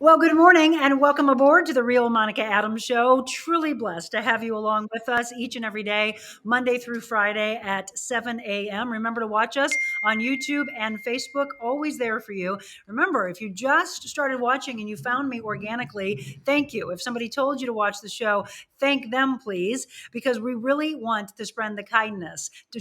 Well, good morning and welcome aboard to the Real Monica Adams Show. Truly blessed to have you along with us each and every day, Monday through Friday at 7 a.m. Remember to watch us on YouTube and Facebook, always there for you. Remember, if you just started watching and you found me organically, thank you. If somebody told you to watch the show, thank them, please, because we really want to spread the kindness to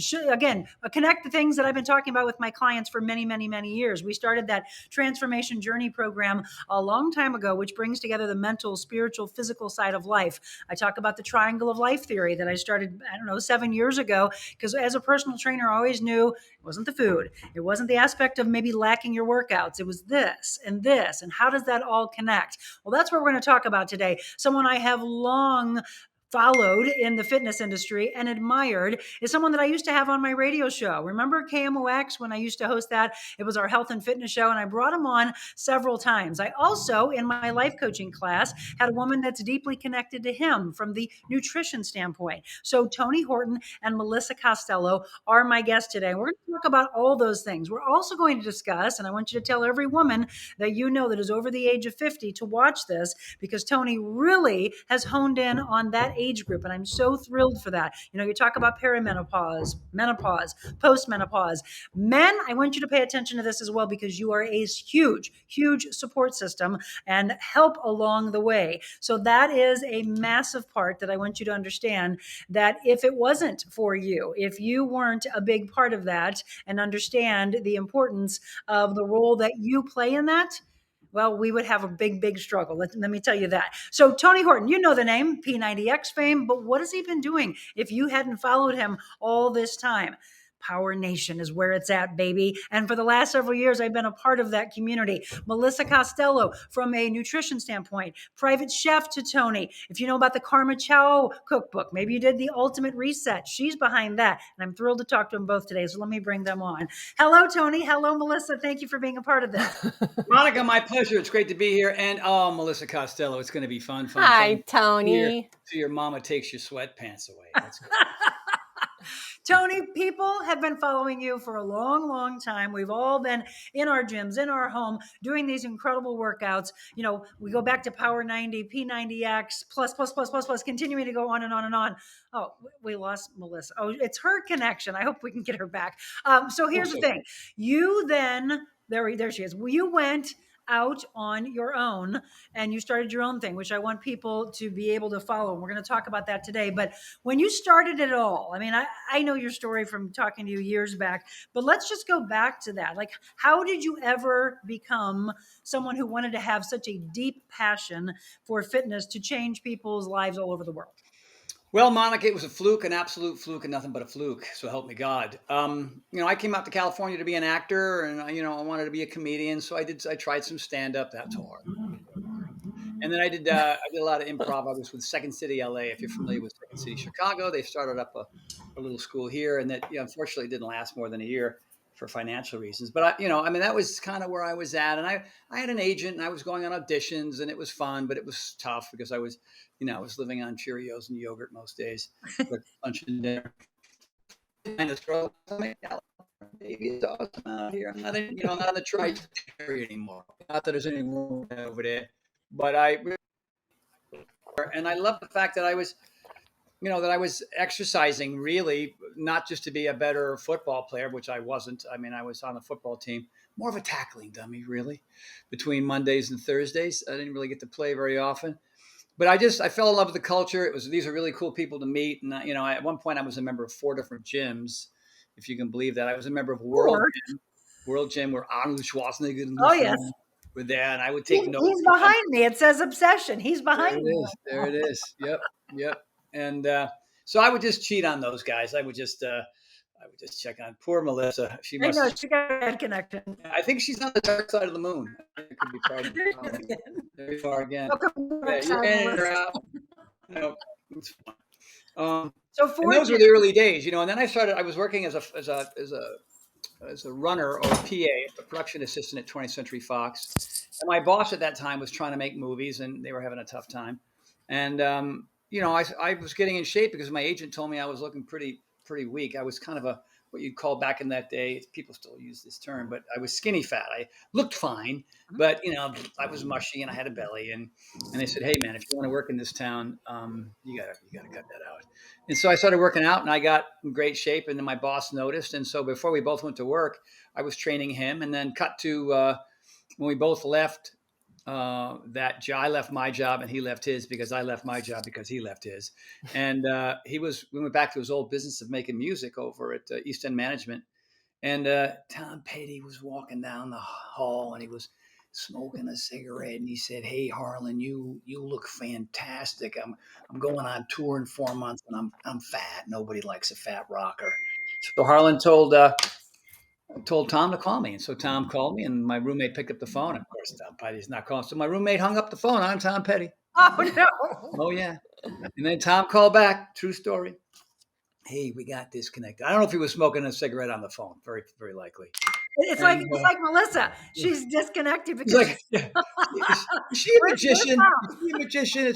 connect the things that I've been talking about with my clients for many, many, many years. We started that transformation journey program a long time ago, which brings together the mental, spiritual, physical side of life. I talk about the triangle of life theory that I started, 7 years ago, because as a personal trainer, I always knew it wasn't the food. It wasn't the aspect of maybe lacking your workouts. It was this and this. And how does that all connect? Well, that's what we're going to talk about today. Someone I have long followed in the fitness industry and admired is someone that I used to have on my radio show. Remember KMOX when I used to host that? It was our health and fitness show, and I brought him on several times. I also, in my life coaching class, had a woman that's deeply connected to him from the nutrition standpoint. So Tony Horton and Melissa Costello are my guests today. We're going to talk about all those things. We're also going to discuss, and I want you to tell every woman that you know that is over the age of 50 to watch this, because Tony really has honed in on that age group. And I'm so thrilled for that. You talk about perimenopause, menopause, postmenopause. Men, I want you to pay attention to this as well, because you are a huge, huge support system and help along the way. So that is a massive part that I want you to understand, that if it wasn't for you, if you weren't a big part of that and understand the importance of the role that you play in that, well, we would have a big, big struggle. Let me tell you that. So Tony Horton, you know the name, P90x fame, but what has he been doing if you hadn't followed him all this time? Power Nation is where it's at, baby. And for the last several years, I've been a part of that community. Melissa Costello, from a nutrition standpoint, private chef to Tony. If you know about the Karma Chow cookbook, maybe you did the Ultimate Reset. She's behind that. And I'm thrilled to talk to them both today. So let me bring them on. Hello, Tony. Hello, Melissa. Thank you for being a part of this. Monica, my pleasure. It's great to be here. And Melissa Costello, it's going to be fun. Hi, fun. Tony. So your mama takes your sweatpants away. That's good. Tony, people have been following you for a long, long time. We've all been in our gyms, in our home, doing these incredible workouts. We go back to Power 90, P90X, plus, continuing to go on and on and on. Oh, we lost Melissa. Oh, it's her connection. I hope we can get her back. So here's the thing. You then, there she is. You went out on your own and you started your own thing, which I want people to be able to follow. And we're going to talk about that today. But when you started it all, I know your story from talking to you years back, but let's just go back to that. Like, how did you ever become someone who wanted to have such a deep passion for fitness to change people's lives all over the world? Well, Monica, it was a fluke, an absolute fluke, and nothing but a fluke. So help me God. I came out to California to be an actor, and I wanted to be a comedian. So I tried some stand up. That's hard. And then I did a lot of improv. I was with Second City, LA. If you're familiar with Second City, Chicago, they started up a little school here, and that unfortunately didn't last more than a year for financial reasons. But that was kind of where I was at, and I had an agent, and I was going on auditions, and it was fun, but it was tough because I was living on Cheerios and yogurt most days for lunch and dinner. And the struggle. Baby, it's awesome out here. I'm not not in the tri-area anymore. Not that there's any room over there, but I love the fact that I was exercising, really not just to be a better football player, which I wasn't. I was on the football team, more of a tackling dummy, really, between Mondays and Thursdays. I didn't really get to play very often, but I fell in love with the culture. These are really cool people to meet. And, at one point I was a member of 4 different gyms, if you can believe that. I was a member of World Gym, where Arnold Schwarzenegger and were there, and I would take notes. He's behind me. It says obsession. He's behind me. There it is. Yep. And so I would just cheat on those guys. I would just check on poor Melissa. She got a bad connection. I think she's on the dark side of the moon. It could be part of the There you are again. You're in and out. It's fun. And those were the early days, and then I was working as a runner, or a PA, a production assistant at 20th Century Fox. And my boss at that time was trying to make movies, and they were having a tough time. And, I was getting in shape because my agent told me I was looking pretty weak. I was kind of a what you'd call back in that day. People still use this term, but I was skinny fat. I looked fine, but I was mushy and I had a belly. And they said, "Hey, man, if you want to work in this town, you gotta cut that out." And so I started working out, and I got in great shape. And then my boss noticed, and so before we both went to work, I was training him. And then cut to when we both left that job. I left my job and he left his, because I left my job because he left his. And we went back to his old business of making music over at East End Management. And Tom Petty was walking down the hall and he was smoking a cigarette. And he said, "Hey, Harlan, you look fantastic. I'm going on tour in 4 months and I'm fat. Nobody likes a fat rocker." So Harlan told Tom to call me. And so Tom called me, and my roommate picked up the phone. Of course, Tom Petty's not calling. So my roommate hung up the phone on Tom Petty. Oh, no. Oh, yeah. And then Tom called back. True story. "Hey, we got disconnected." I don't know if he was smoking a cigarette on the phone. Very, very likely. It's like Melissa. She's disconnected He's because like, is she a magician? Is she a magician?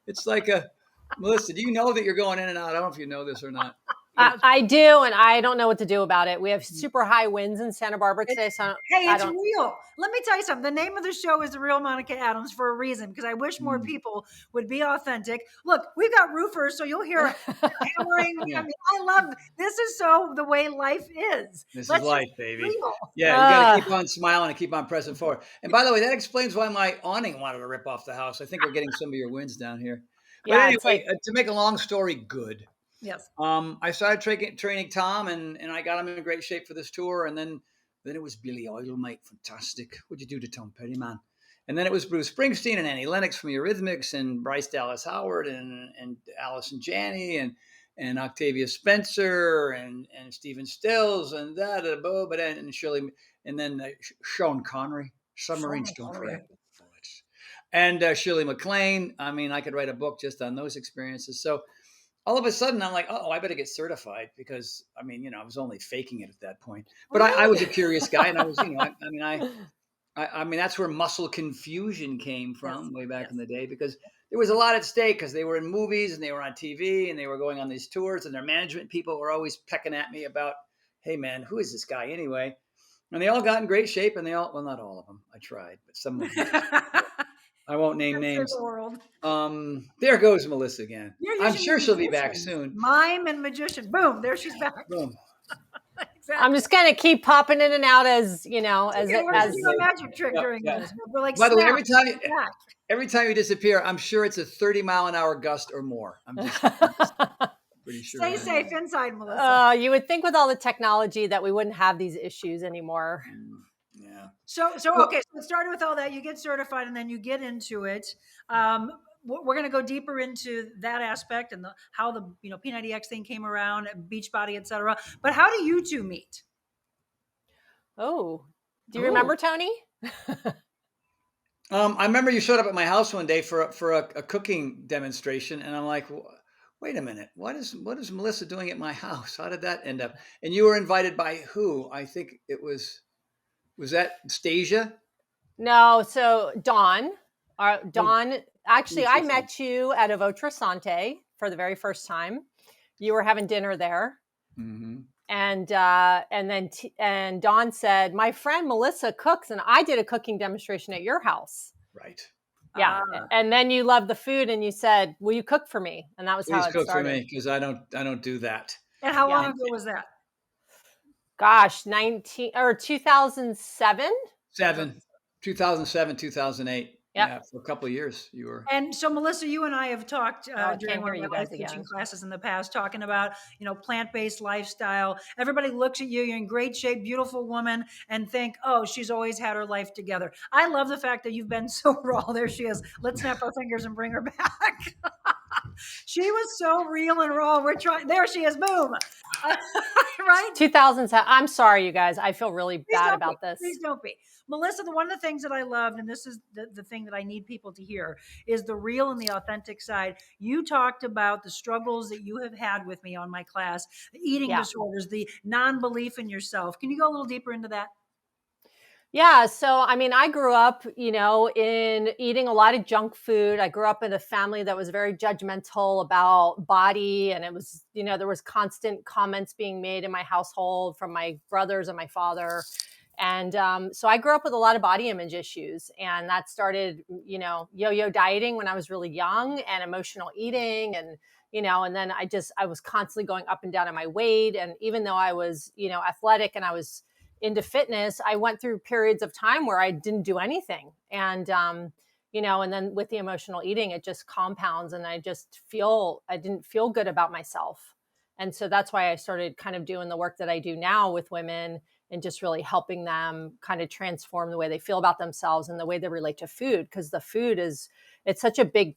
It's like a, Melissa, do you know that you're going in and out? I don't know if you know this or not. I do, and I don't know what to do about it. We have super high winds in Santa Barbara today, so it's real. Let me tell you something. The name of the show is The Real Monica Adams for a reason, because I wish more people would be authentic. Look, we've got roofers, so you'll hear hammering. Yeah. I mean, I love this. Is so the way life is. This is life, baby. Real. Yeah, you got to keep on smiling and keep on pressing forward. And by the way, that explains why my awning wanted to rip off the house. I think we're getting some of your winds down here. But anyway, to make a long story good. Yes. I started training Tom, and I got him in great shape for this tour. And then it was Billy Idol, mate. Fantastic. What'd you do to Tom Petty, man? And then it was Bruce Springsteen and Annie Lennox from Eurythmics, and Bryce Dallas Howard and Allison Janney and Octavia Spencer and Stephen Stills and and Shirley, and then Sean Connery. Submarines don't react with bullets. And Shirley MacLaine. I mean, I could write a book just on those experiences. So all of a sudden, I'm like, I better get certified, because I was only faking it at that point. But I was a curious guy, and I was, I mean, that's where muscle confusion came from way back in the day, because there was a lot at stake, because they were in movies and they were on TV and they were going on these tours, and their management people were always pecking at me about, "Hey, man, who is this guy anyway?" And they all got in great shape, and well, not all of them. I tried, but some of them. I won't name names. There goes Melissa again. I'm sure she'll be back soon. Mime and magician. Boom. There she's back. Boom. Exactly. I'm just going to keep popping in and out as we're a magic trick during this. We're like, by the way, every time you disappear, I'm sure it's a 30-mile-an-hour gust or more. I'm just pretty sure. Stay safe inside, Melissa. You would think with all the technology that we wouldn't have these issues anymore. Yeah. So okay. So it started with all that. You get certified, and then you get into it. We're going to go deeper into that aspect and how the P90x thing came around, Beachbody, etc. But how do you two meet? Oh, do you remember, Tony? I remember you showed up at my house one day for a cooking demonstration, and I'm like, wait a minute, what is Melissa doing at my house? How did that end up? And you were invited by who? I think it was that Stasia? No, so Dawn. Actually, I met you at a Votrasante for the very first time. You were having dinner there. Mm-hmm. And Dawn said, "My friend Melissa cooks, and I did a cooking demonstration at your house." Right. Yeah. And then you loved the food, and you said, "Will you cook for me?" And that was how it started. Please cook for me, because I don't do that. And how long ago was that? Gosh, 2007. 2007, 2008. Yep. Yeah, for a couple of years you were. And so, Melissa, you and I have talked during one of you my life coaching classes in the past, talking about, plant-based lifestyle. Everybody looks at you, you're in great shape, beautiful woman, and think, oh, she's always had her life together. I love the fact that you've been so raw. There she is. Let's snap our fingers and bring her back. She was so real and raw. There she is. Boom. Right? 2007. I'm sorry, you guys. I feel really bad about this. Please don't be. Melissa, one of the things that I loved, and this is the thing that I need people to hear, is the real and the authentic side. You talked about the struggles that you have had with me on my class, the eating disorders, the non-belief in yourself. Can you go a little deeper into that? Yeah. So, I mean, I grew up, in eating a lot of junk food. I grew up in a family that was very judgmental about body. And it was, there was constant comments being made in my household from my brothers and my father. And so I grew up with a lot of body image issues. And that started, yo yo dieting when I was really young and emotional eating. And then I was constantly going up and down in my weight. And even though I was, athletic and I was into fitness, I went through periods of time where I didn't do anything. And then with the emotional eating, it just compounds and I didn't feel good about myself. And so that's why I started kind of doing the work that I do now with women and just really helping them kind of transform the way they feel about themselves and the way they relate to food. Because the food it's such a big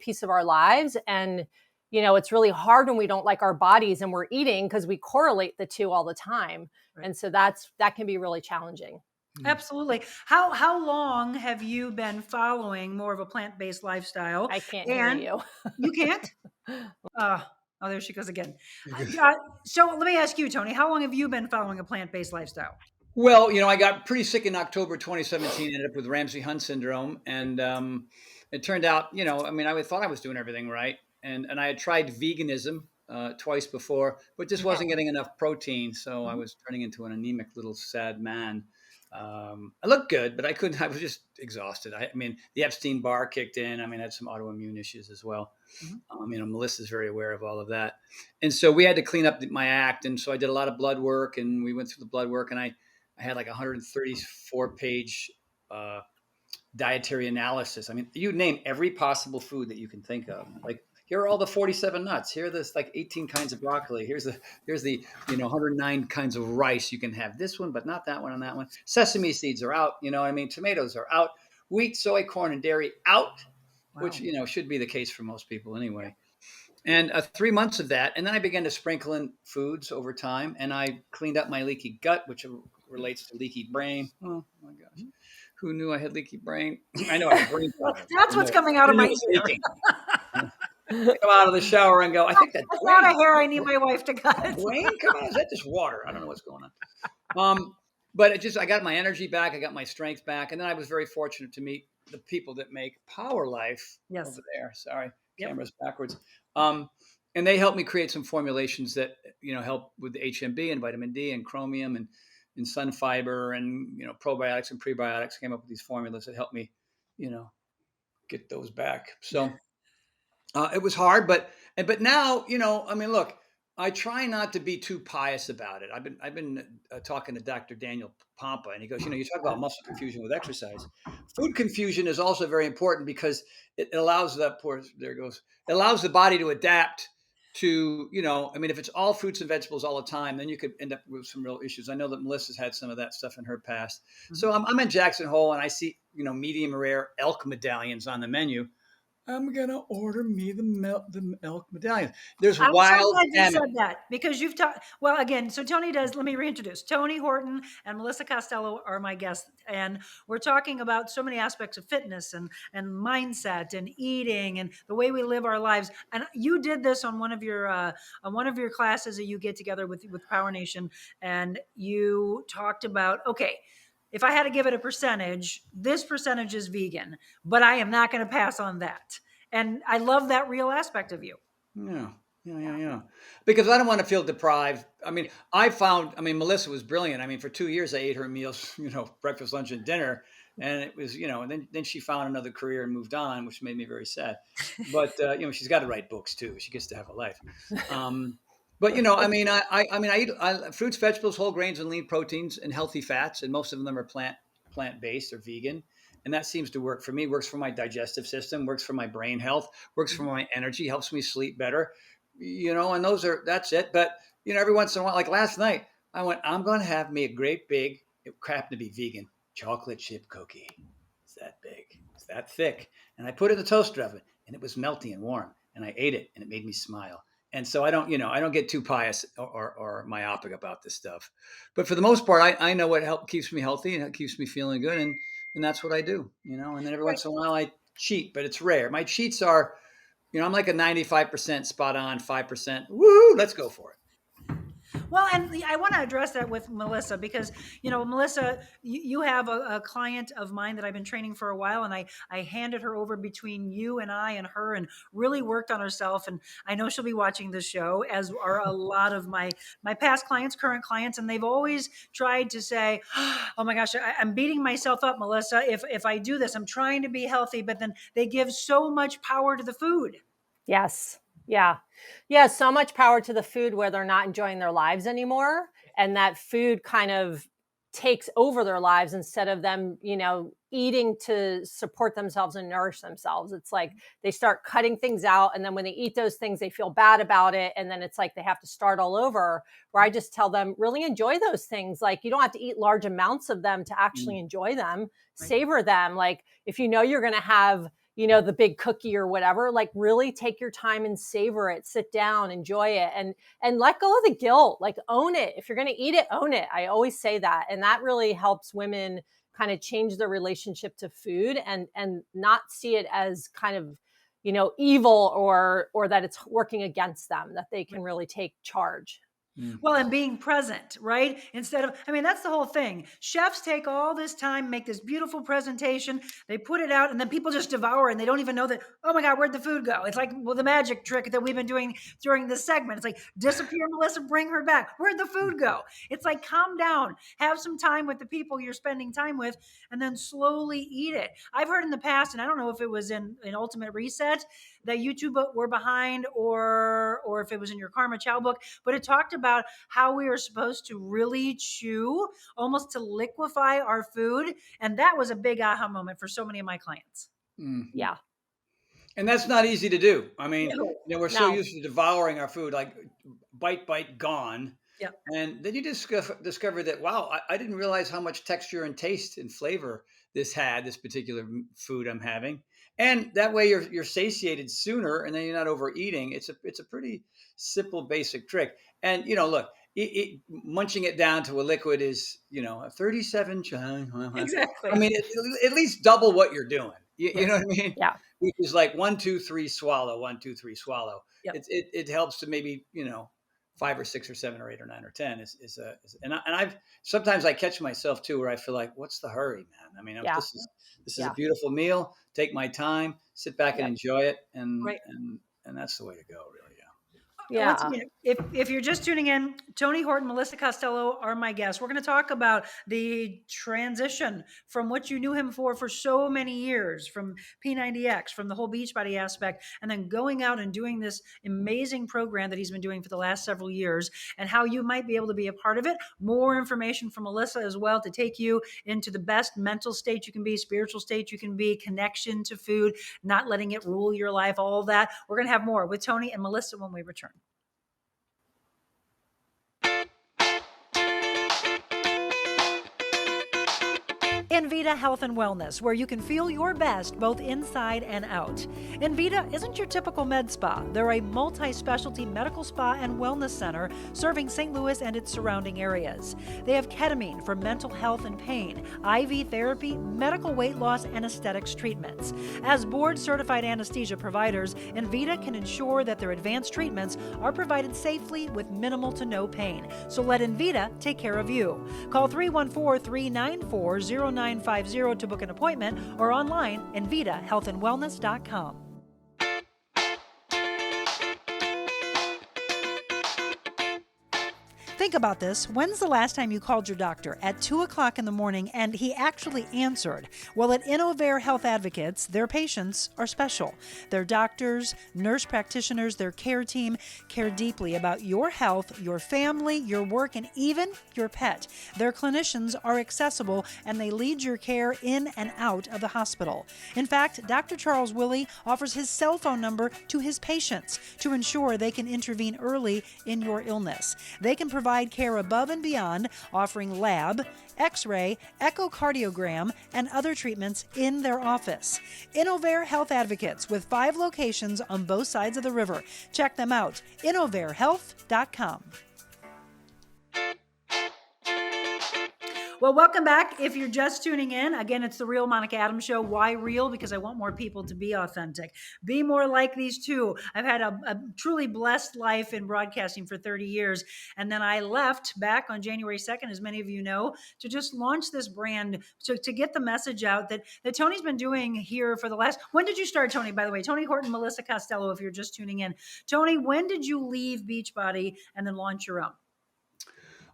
piece of our lives. And it's really hard when we don't like our bodies and we're eating because we correlate the two all the time. Right. And so that can be really challenging. Absolutely. How long have you been following more of a plant-based lifestyle? I can't hear And you. you can't? Oh, there she goes again. So let me ask you, Tony, how long have you been following a plant-based lifestyle? Well, I got pretty sick in October 2017, ended up with Ramsay Hunt syndrome. And it turned out, I thought I was doing everything right. And I had tried veganism twice before, but just wasn't getting enough protein. So I was turning into an anemic little sad man. I looked good, but I was just exhausted. The Epstein Barr kicked in. I had some autoimmune issues as well. Melissa's very aware of all of that. And so we had to clean up my act. And so I did a lot of blood work, and we went through the blood work, and I had like 134-page dietary analysis. You name every possible food that you can think of. Like, here are all the 47 nuts. Here are this like 18 kinds of broccoli. Here's the 109 kinds of rice. You can have this one, but not that one and that one. Sesame seeds are out. Tomatoes are out. Wheat, soy, corn, and dairy out, Wow. which should be the case for most people anyway. And 3 months of that, and then I began to sprinkle in foods over time, and I cleaned up my leaky gut, which relates to leaky brain. Oh my gosh, who knew I had leaky brain? I know I had brain problems. That's what's coming out of my ear. I come out of the shower and go, I think that's not a hair I need my wife to cut. Brain? Come on, is that just water? I don't know what's going on. But I got my energy back, I got my strength back, and then I was very fortunate to meet the people that make Power Life over there. Sorry, camera's backwards. And they helped me create some formulations that help with the HMB and vitamin D and chromium and sun fiber and probiotics and prebiotics. Came up with these formulas that helped me get those back. So it was hard, but now look, I try not to be too pious about it. I've been talking to Dr. Daniel Pompa, and he goes, you talk about muscle confusion with exercise. Food confusion is also very important because it allows it allows the body to adapt to, if it's all fruits and vegetables all the time, then you could end up with some real issues. I know that Melissa's had some of that stuff in her past. So I'm in Jackson Hole, and I see, medium rare elk medallions on the menu. I'm gonna order me the elk medallion. There's I'm wild. so glad you said that, because you've talked. Well, again, so Tony does. Let me reintroduce. Tony Horton and Melissa Costello are my guests, and we're talking about so many aspects of fitness and mindset and eating and the way we live our lives. And you did this on one of your classes that you get together with Power Nation, and you talked about, okay, if I had to give it a percentage, this percentage is vegan, but I am not going to pass on that. And I love that real aspect of you. Yeah. Because I don't want to feel deprived. Melissa was brilliant. For 2 years, I ate her meals, breakfast, lunch, and dinner. And it was, and then she found another career and moved on, which made me very sad. But, she's got to write books too. She gets to have a life. But I eat fruits, vegetables, whole grains, and lean proteins and healthy fats, and most of them are plant-based or vegan, and that seems to work for me. Works for my digestive system, works for my brain health, works for my energy, helps me sleep better. And that's it. But every once in a while, like last night, I went, I'm going to have me a great big, it happened to be vegan, chocolate chip cookie. It's that big, it's that thick, and I put it in the toaster oven, and it was melty and warm, and I ate it, and it made me smile. And so I don't get too pious or myopic about this stuff. But for the most part, I know what keeps me healthy and it keeps me feeling good. And that's what I do, and then every once in a while I cheat, but it's rare. My cheats are, I'm like a 95% spot on, 5%. Woo, let's go for it. Well, and I want to address that with Melissa because, Melissa, you have a client of mine that I've been training for a while, and I handed her over between you and I and her and really worked on herself. And I know she'll be watching this show, as are a lot of my past clients, current clients, and they've always tried to say, oh my gosh, I'm beating myself up, Melissa. If I do this, I'm trying to be healthy, but then they give so much power to the food. Yes. Yeah. Yeah. So much power to the food where they're not enjoying their lives anymore. And that food kind of takes over their lives instead of them, eating to support themselves and nourish themselves. It's like they start cutting things out. And then when they eat those things, they feel bad about it. And then it's like they have to start all over. Where I just tell them, really enjoy those things. Like you don't have to eat large amounts of them to actually enjoy them, savor them. Like if you're going to have, the big cookie or whatever, like really take your time and savor it, sit down, enjoy it, and let go of the guilt, like own it. If you're going to eat it, own it. I always say that. And that really helps women kind of change their relationship to food and not see it as kind of, evil or that it's working against them, that they can really take charge. Well, and being present, right? Instead of, that's the whole thing. Chefs take all this time, make this beautiful presentation, they put it out, and then people just devour it, and they don't even know that, oh my God, where'd the food go? It's like, well, the magic trick that we've been doing during this segment. It's like, disappear, Melissa, bring her back. Where'd the food go? It's like, calm down, have some time with the people you're spending time with, and then slowly eat it. I've heard in the past, and I don't know if it was in Ultimate Reset that YouTube were behind, or if it was in your Karma Chow book, but it talked about how we are supposed to really chew, almost to liquefy our food. And that was a big aha moment for so many of my clients. Yeah. And that's not easy to do. We're so No. used to devouring our food, like bite, gone. Yeah. And then you discover that, wow, I didn't realize how much texture and taste and flavor this particular food I'm having. And that way you're satiated sooner, and then you're not overeating. It's a pretty simple, basic trick. And, look, munching it down to a liquid is, a 37. Exactly. At least double what you're doing. You know what I mean? Yeah. Which is like 1, 2, 3, swallow, 1, 2, 3, swallow. Yep. It helps to maybe, 5 or 6 or 7 or 8 or 9 or 10 and I've sometimes I catch myself too, where I feel like, what's the hurry, man? This is a beautiful meal. Take my time, sit back and enjoy it. And that's the way to go, really. Yeah. If you're just tuning in, Tony Horton, Melissa Costello are my guests. We're going to talk about the transition from what you knew him for so many years, from P90X, from the whole Beachbody aspect, and then going out and doing this amazing program that he's been doing for the last several years, and how you might be able to be a part of it. More information from Melissa as well to take you into the best mental state you can be, spiritual state you can be, connection to food, not letting it rule your life, all that. We're going to have more with Tony and Melissa when we return. Envita Health and Wellness, where you can feel your best both inside and out. Envita isn't your typical med spa. They're a multi-specialty medical spa and wellness center serving St. Louis and its surrounding areas. They have ketamine for mental health and pain, IV therapy, medical weight loss, and aesthetics treatments. As board-certified anesthesia providers, Envita can ensure that their advanced treatments are provided safely with minimal to no pain. So let Envita take care of you. Call 314-394-0950 to book an appointment, or online envitahealthandwellness.com. Think about this. When's the last time you called your doctor at 2 o'clock in the morning and he actually answered? Well, at Innovare Health Advocates, their patients are special. Their doctors, nurse practitioners, their care team care deeply about your health, your family, your work, and even your pet. Their clinicians are accessible and they lead your care in and out of the hospital. In fact, Dr. Charles Willie offers his cell phone number to his patients to ensure they can intervene early in your illness. They can provide care above and beyond, offering lab, X-ray, echocardiogram, and other treatments in their office. Innovare Health Advocates, with 5 locations on both sides of the river. Check them out, innovarehealth.com. Well, welcome back. If you're just tuning in, again, it's the Real Monica Adams Show. Why real? Because I want more people to be authentic, be more like these two. I've had a truly blessed life in broadcasting for 30 years. And then I left back on January 2nd, as many of you know, to just launch this brand, to get the message out that Tony's been doing here for the last. When did you start, Tony, by the way? Tony Horton, Melissa Costello, if you're just tuning in. Tony, when did you leave Beachbody and then launch your own?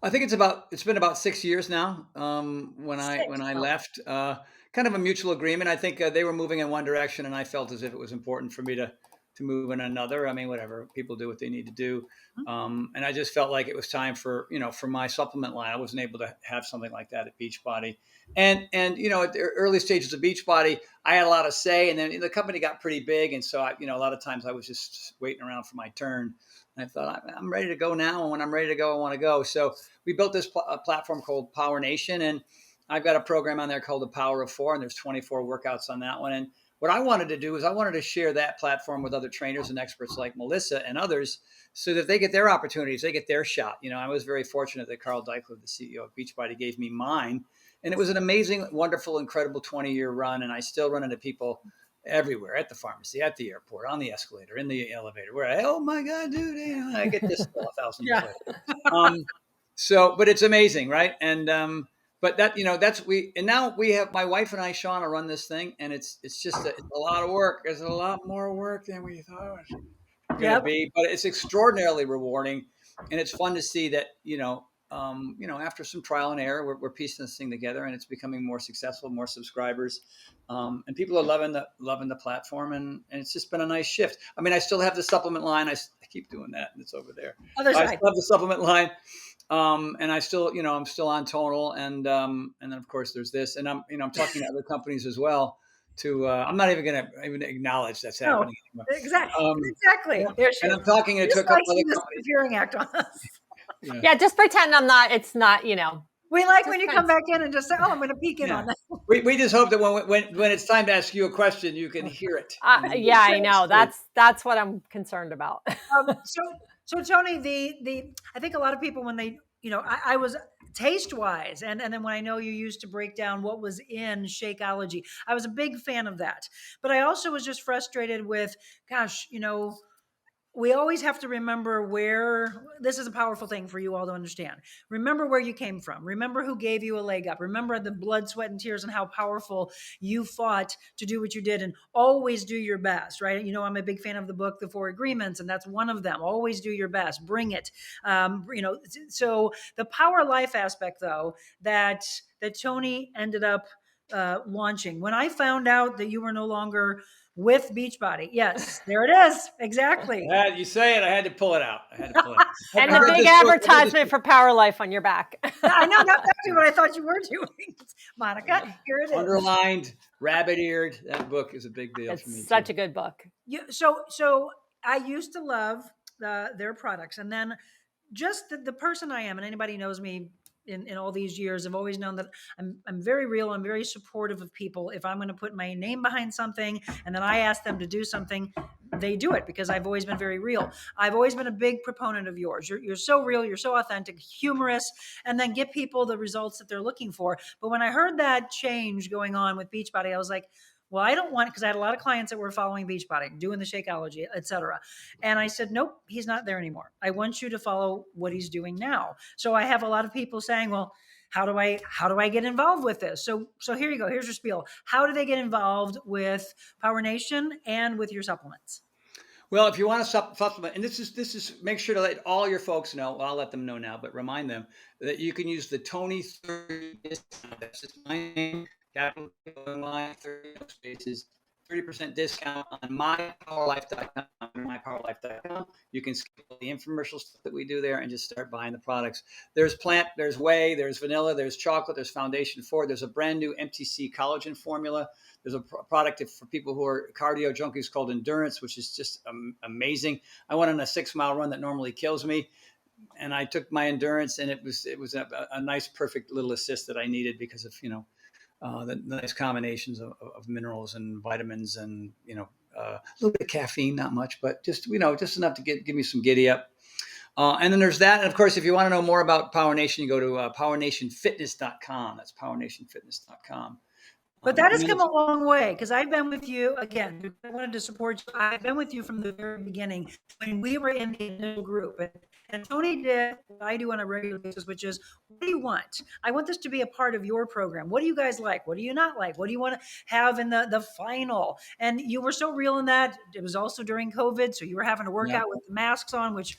I think it's been about 6 years now. When I left, kind of a mutual agreement. I think they were moving in one direction, and I felt as if it was important for me to move in another. I mean, whatever, people do what they need to do, and I just felt like it was time for for my supplement line. I wasn't able to have something like that at Beachbody, and at the early stages of Beachbody, I had a lot of say, and then the company got pretty big, and so a lot of times I was just waiting around for my turn. And I thought, I'm ready to go now. And when I'm ready to go, I want to go. So we built this platform called Power Nation. And I've got a program on there called The Power of Four. And there's 24 workouts on that one. And what I wanted to do is I wanted to share that platform with other trainers and experts like Melissa and others so that they get their opportunities, they get their shot. I was very fortunate that Carl Deichler, the CEO of Beachbody, gave me mine. And it was an amazing, wonderful, incredible 20-year run. And I still run into people everywhere, at the pharmacy, at the airport, on the escalator, in the elevator, where oh my God, dude, I get this 1,000 years later. But it's amazing, right? And but that and now we have my wife and I, Shauna, run this thing, and it's just it's a lot of work. There's a lot more work than we thought it was going to be, but it's extraordinarily rewarding, and it's fun to see that after some trial and error, we're piecing this thing together, and it's becoming more successful, more subscribers, and people are loving the platform, and it's just been a nice shift. I mean, I still have the supplement line. I keep doing that, and it's over there. I still have the supplement line, and I still, I'm still on Tonal, and then of course there's this, and I'm talking to other companies as well. I'm not even going to even acknowledge that's happening anymore. Exactly. And I'm talking to a couple other companies. Hearing Act on us. Yeah, just pretend it's not, We like when you come back in and just say, I'm going to peek in on that. We just hope that when it's time to ask you a question, you can hear it. I know. That's what I'm concerned about. So Tony, I think a lot of people when they, I was taste wise, and then when I know you used to break down what was in Shakeology, I was a big fan of that. But I also was just frustrated with, gosh, we always have to remember where this is a powerful thing for you all to understand. Remember where you came from. Remember who gave you a leg up. Remember the blood, sweat, and tears and how powerful you fought to do what you did, and always do your best, right? I'm a big fan of the book, The Four Agreements, and that's one of them. Always do your best. Bring it. So the power life aspect, though, that Tony ended up launching. When I found out that you were no longer with Beachbody. Yes, there it is. Exactly. You say it. I had to pull it out. And the big advertisement for Power Life on your back. I know, that's actually what I thought you were doing. Monica, here it is. Underlined, rabbit-eared. That book is a big deal for me. It's such a good book. So I used to love their products. And then just the person I am, and anybody knows me in all these years, I've always known that I'm very real. I'm very supportive of people. If I'm going to put my name behind something and then I ask them to do something, they do it because I've always been very real. I've always been a big proponent of yours. You're so real. You're so authentic, humorous, and then get people the results that they're looking for. But when I heard that change going on with Beachbody, I was like, well, I don't want, because I had a lot of clients that were following Beachbody, doing the Shakeology, et cetera. And I said, nope, he's not there anymore. I want you to follow what he's doing now. So I have a lot of people saying, well, how do I get involved with this? So here you go. Here's your spiel. How do they get involved with Power Nation and with your supplements? Well, if you want to supplement, and this is make sure to let all your folks know. Well, I'll let them know now, but remind them that you can use the Tony 30 discount. That's just my name. Capital line, 30 spaces, 30% discount on mypowerlife.com. mypowerlife.com. You can skip the infomercial stuff that we do there and just start buying the products. There's plant, there's whey, there's vanilla, there's chocolate, there's foundation 4. There's a brand new MTC collagen formula. There's a product for people who are cardio junkies called Endurance, which is just amazing. I went on a 6-mile run that normally kills me, and I took my Endurance, and it was a nice, perfect little assist that I needed because of the nice combinations of minerals and vitamins, and a little bit of caffeine, not much, but just enough to give me some giddy up. And then there's that. And of course, if you want to know more about Power Nation, you go to powernationfitness.com. That's powernationfitness.com. But that has come a long way, because I've been with you again. I wanted to support you. I've been with you from the very beginning when we were in the initial group. And Tony did what I do on a regular basis, which is, what do you want? I want this to be a part of your program. What do you guys like? What do you not like? What do you want to have in the final? And you were so real in that. It was also during COVID, so you were having to work out with the masks on, which,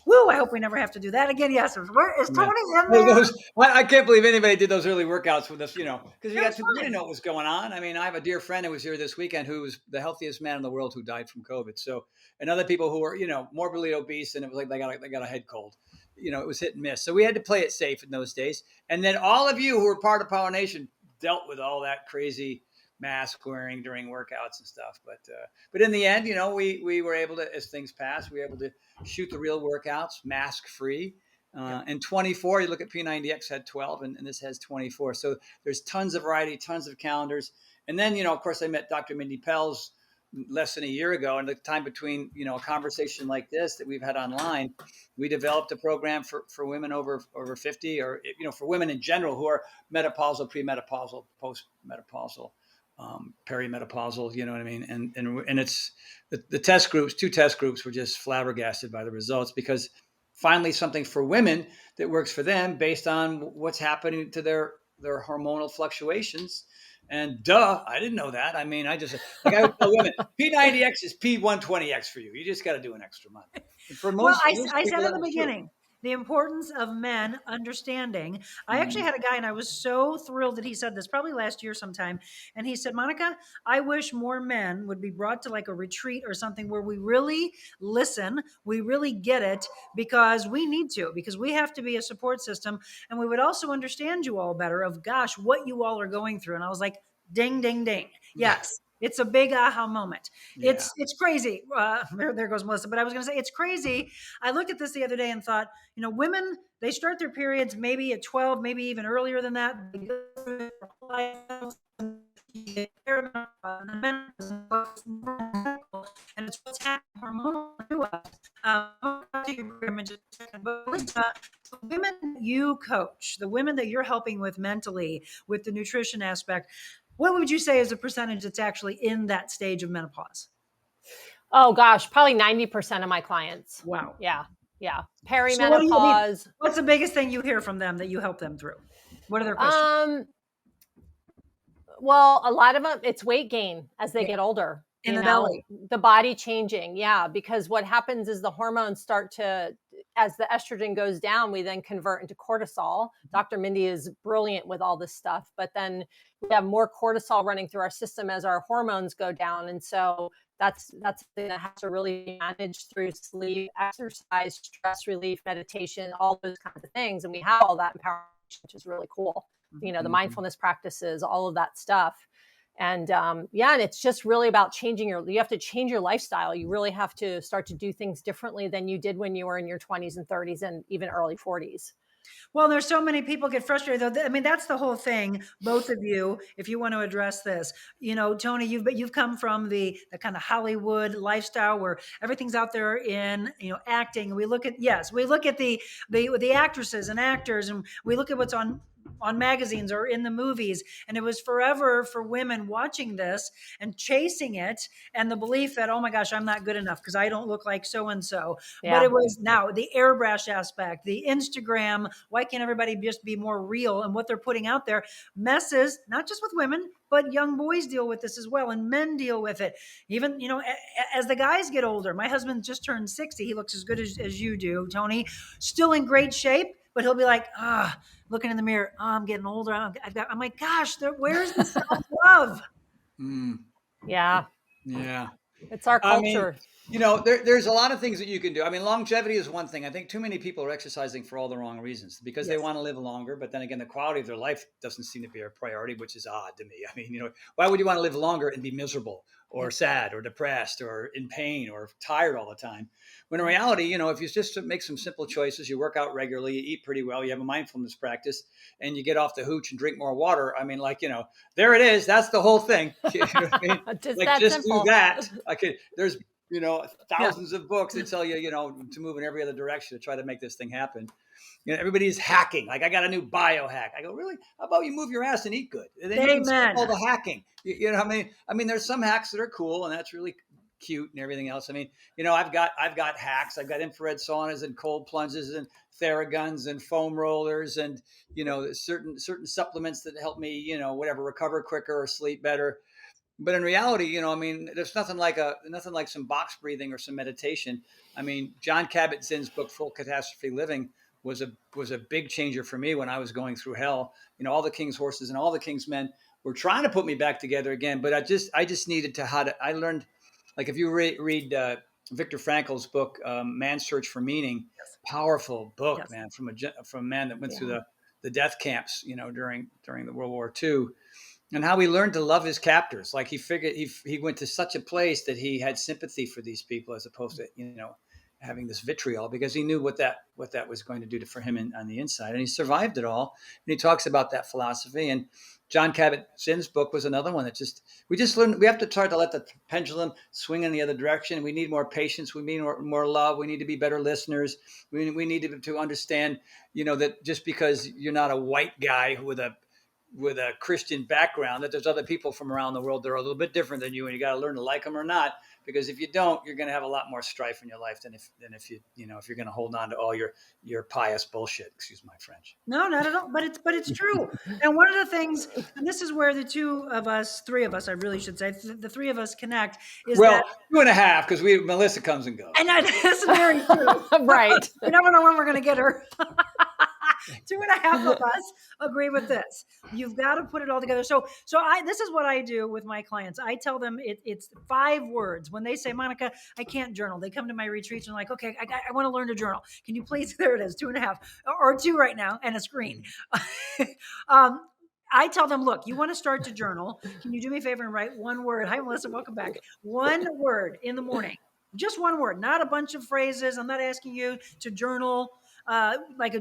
woo, I hope we never have to do that again. Yes. Where is Tony in there? I can't believe anybody did those early workouts with us, because we didn't know what was going on. I mean, I have a dear friend who was here this weekend who was the healthiest man in the world who died from COVID. So, and other people who were, morbidly obese, and it was like they got a head cold. It was hit and miss. So we had to play it safe in those days. And then all of you who were part of Power Nation dealt with all that crazy mask wearing during workouts and stuff. But in the end, we were able to, as things passed, we were able to shoot the real workouts mask free. And 24, you look at P90X had 12 and this has 24. So there's tons of variety, tons of calendars. And then, of course, I met Dr. Mindy Pelz less than a year ago. And the time between, a conversation like this that we've had online, we developed a program for women over 50, or, for women in general who are menopausal, premenopausal, postmenopausal, perimenopausal, you know what I mean? And it's the test groups, 2 test groups were just flabbergasted by the results, because finally something for women that works for them based on what's happening to their hormonal fluctuations. And I didn't know that. I mean, I would tell women, P90X is P120X for you. You just got to do an extra month. And for most, I said in the beginning, the importance of men understanding. I actually had a guy, and I was so thrilled that he said this probably last year sometime. And he said, Monica, I wish more men would be brought to like a retreat or something where we really listen, we really get it, because we need to, because we have to be a support system. And we would also understand you all better of, gosh, what you all are going through. And I was like, ding, ding, ding. Yes. It's a big aha moment. Yeah. It's crazy. There goes Melissa. But I was going to say, it's crazy. I looked at this the other day and thought, women, they start their periods maybe at 12, maybe even earlier than that. And it's what's happening hormonally to us. Women you coach, the women that you're helping with mentally, with the nutrition aspect, what would you say is a percentage that's actually in that stage of menopause? Oh gosh, probably 90% of my clients. Wow. Yeah. Perimenopause. So what's the biggest thing you hear from them that you help them through? What are their questions? Well, a lot of them, it's weight gain as they get older. In the belly. The body changing. Yeah. Because what happens is the hormones start to, as the estrogen goes down, we then convert into cortisol. Dr. Mindy is brilliant with all this stuff, but then we have more cortisol running through our system as our hormones go down. And so that's something that has to really be managed through sleep, exercise, stress relief, meditation, all those kinds of things. And we have all that in Power, which is really cool. The mindfulness practices, all of that stuff. And and it's just really about you have to change your lifestyle. You really have to start to do things differently than you did when you were in your 20s and 30s and even early 40s. Well, there's so many people get frustrated though. I mean, that's the whole thing. Both of you, if you want to address this, Tony, you've come from the kind of Hollywood lifestyle where everything's out there in, acting. We look at the actresses and actors, and we look at what's on magazines or in the movies. And it was forever for women watching this and chasing it, and the belief that, oh my gosh, I'm not good enough because I don't look like so-and-so. Yeah. But it was now the airbrush aspect, the Instagram. Why can't everybody just be more real? And what they're putting out there messes, not just with women, but young boys deal with this as well. And men deal with it. Even, as the guys get older, my husband just turned 60. He looks as good as you do, Tony, still in great shape, but he'll be like, looking in the mirror, I'm getting older. I'm like, gosh, where's the self-love? Yeah. Yeah. It's our culture. I mean, there's a lot of things that you can do. I mean, longevity is one thing. I think too many people are exercising for all the wrong reasons, because they want to live longer. But then again, the quality of their life doesn't seem to be a priority, which is odd to me. I mean, why would you want to live longer and be miserable or sad or depressed or in pain or tired all the time? When in reality, if you just make some simple choices, you work out regularly, you eat pretty well, you have a mindfulness practice, and you get off the hooch and drink more water. I mean, there it is. That's the whole thing. You know what I mean? Just do that. There's Yeah. thousands of books that tell you, to move in every other direction to try to make this thing happen. Everybody's hacking. Like, I got a new biohack. I go, really? How about you move your ass and eat good? And then you can skip Amen. all the hacking. You know what I mean? I mean, there's some hacks that are cool, and that's really cute and everything else. I mean, I've got hacks. I've got infrared saunas and cold plunges and Theraguns and foam rollers and, certain supplements that help me, whatever, recover quicker or sleep better. But in reality, I mean, there's nothing like some box breathing or some meditation. I mean, John Kabat-Zinn's book, Full Catastrophe Living, was a big changer for me when I was going through hell. All the king's horses and all the king's men were trying to put me back together again. But I just needed to I learned, like, if you read Viktor Frankl's book, Man's Search for Meaning, powerful book, Yes. man, from a man that went through the death camps, during the World War II. And how he learned to love his captors. Like, he figured he went to such a place that he had sympathy for these people as opposed to, having this vitriol, because he knew what that was going to do for him on the inside. And he survived it all. And he talks about that philosophy. And John Kabat-Zinn's book was another one that we learned. We have to try to let the pendulum swing in the other direction. We need more patience. We need more love. We need to be better listeners. We need to understand, that just because you're not a white guy with a Christian background, that there's other people from around the world that are a little bit different than you, and you got to learn to like them or not. Because if you don't, you're going to have a lot more strife in your life than if you're going to hold on to all your pious bullshit. Excuse my French. No, not at all. But it's true. And one of the things, and this is where the three of us, I really should say, the three of us connect, is Well, that 2.5, because Melissa comes and goes. and that's very true. Right. You never know when we're going to get her. 2.5 of us agree with this. You've got to put it all together. So this is what I do with my clients. I tell them it's 5 words. When they say, Monica, I can't journal, they come to my retreats and like, okay, I want to learn to journal. Can you please? There it is, 2.5 or 2 right now and a screen. I tell them, look, you want to start to journal. Can you do me a favor and write 1 word? Hi, Melissa, welcome back. 1 word in the morning. Just 1 word, not a bunch of phrases. I'm not asking you to journal. They're like,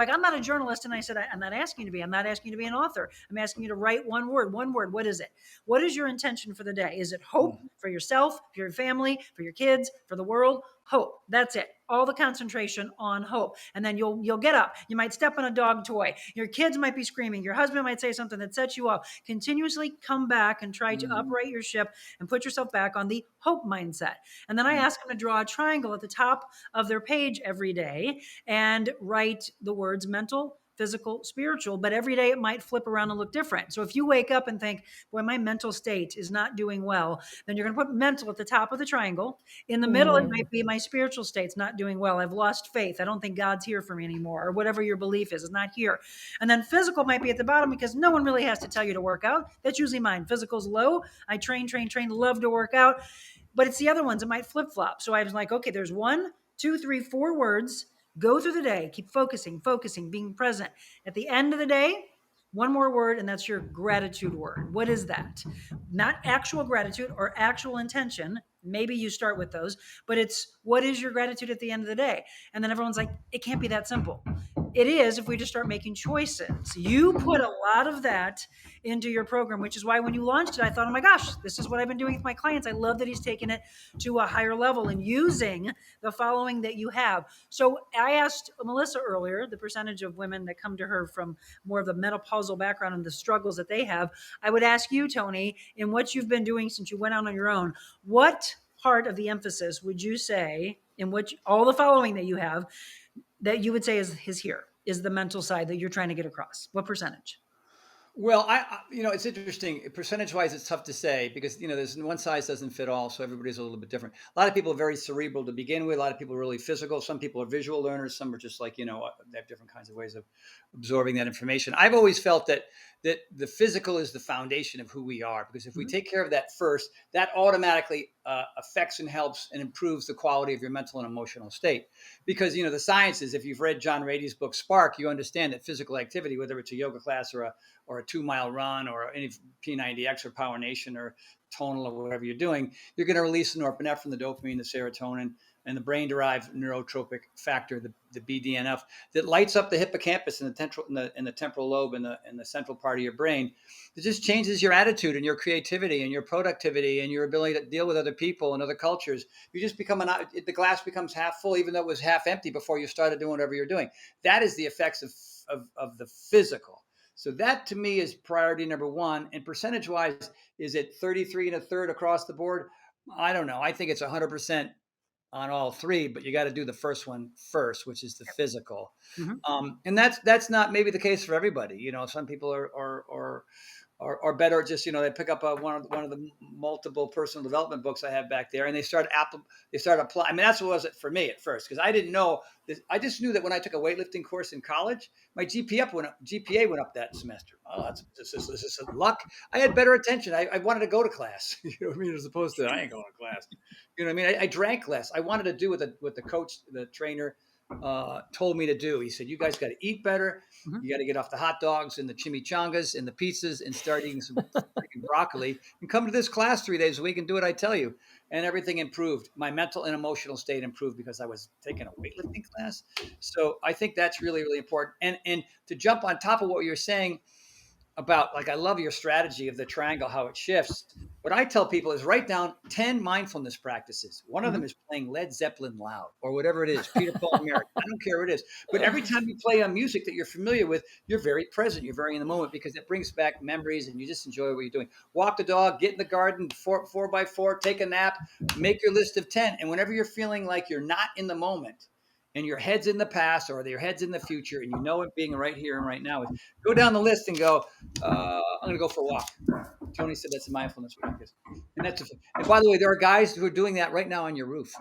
I'm not a journalist. And I said, I'm not asking you to be. I'm not asking you to be an author. I'm asking you to write 1 word. 1 word. What is it? What is your intention for the day? Is it hope for yourself, for your family, for your kids, for the world? Hope. That's it. All the concentration on hope. And then you'll get up. You might step on a dog toy. Your kids might be screaming. Your husband might say something that sets you off. Continuously come back and try to upright your ship and put yourself back on the hope mindset. And then I ask them to draw a triangle at the top of their page every day and write the words mental, physical, spiritual, but every day it might flip around and look different. So if you wake up and think, boy, my mental state is not doing well, then you're going to put mental at the top of the triangle. In the middle, it might be my spiritual state's not doing well. I've lost faith. I don't think God's here for me anymore, or whatever your belief is not here. And then physical might be at the bottom because no one really has to tell you to work out. That's usually mine. Physical's low. I train, love to work out, but it's the other ones. It might flip flop. So I was like, okay, there's 1, 2, 3, 4 words. Go through the day, keep focusing, being present. At the end of the day, 1 more word, and that's your gratitude word. What is that? Not actual gratitude or actual intention. Maybe you start with those, but it's what is your gratitude at the end of the day? And then everyone's like, it can't be that simple. It is if we just start making choices. You put a lot of that into your program, which is why when you launched it, I thought, oh my gosh, this is what I've been doing with my clients. I love that he's taken it to a higher level and using the following that you have. So I asked Melissa earlier, the percentage of women that come to her from more of the menopausal background and the struggles that they have. I would ask you, Tony, in what you've been doing since you went out on your own, what part of the emphasis would you say in which all the following that you have that you would say is here, is the mental side that you're trying to get across? What percentage? Well, it's interesting. Percentage-wise, it's tough to say because, there's one size doesn't fit all. So everybody's a little bit different. A lot of people are very cerebral to begin with. A lot of people are really physical. Some people are visual learners. Some are just like, they have different kinds of ways of absorbing that information. I've always felt that the physical is the foundation of who we are, because if we take care of that first, that automatically affects and helps and improves the quality of your mental and emotional state. Because, the sciences, if you've read John Rady's book, Spark, you understand that physical activity, whether it's a yoga class or a 2-mile run or any P90x or Power Nation or tonal or whatever you're doing, you're going to release the norepinephrine, the dopamine, the serotonin, and the brain-derived neurotropic factor, the BDNF, that lights up the hippocampus in the temporal lobe in the central part of your brain. It just changes your attitude and your creativity and your productivity and your ability to deal with other people and other cultures. You just become the glass becomes half full, even though it was half empty before you started doing whatever you're doing. That is the effects of the physical. So that to me is priority number one. And percentage wise, is it 33 and a third across the board? I don't know. I think it's 100% on all three, but you got to do the first one first, which is the physical. And that's not maybe the case for everybody. You know, some people are better at just, they pick up one of the multiple personal development books I have back there, and they start applying. I mean, that's what was it for me at first, because I didn't know this. I just knew that when I took a weightlifting course in college, my GPA went up that semester. Oh, this is luck. I had better attention. I wanted to go to class. You know what I mean? As opposed to I ain't going to class. You know what I mean? I drank less. I wanted to do what the coach, the trainer, told me to do. He said, you guys got to eat better. You got to get off the hot dogs and the chimichangas and the pizzas and start eating some freaking broccoli and come to this class 3 days a week and do what I tell you. And everything improved. My mental and emotional state improved because I was taking a weightlifting class. So I think that's really, really important. And to jump on top of what you're saying about, like, I love your strategy of the triangle, how it shifts. What I tell people is write down 10 mindfulness practices. One of them is playing Led Zeppelin loud or whatever it is, Peter Paul and Mary. I don't care what it is. But every time you play on music that you're familiar with, you're very present. You're very in the moment because it brings back memories and you just enjoy what you're doing. Walk the dog, get in the garden, 4x4, take a nap, make your list of 10. And whenever you're feeling like you're not in the moment, and your head's in the past or your head's in the future, and you know it being right here and right now, go down the list and go, I'm going to go for a walk. Tony said that's a mindfulness practice. And by the way, there are guys who are doing that right now on your roof.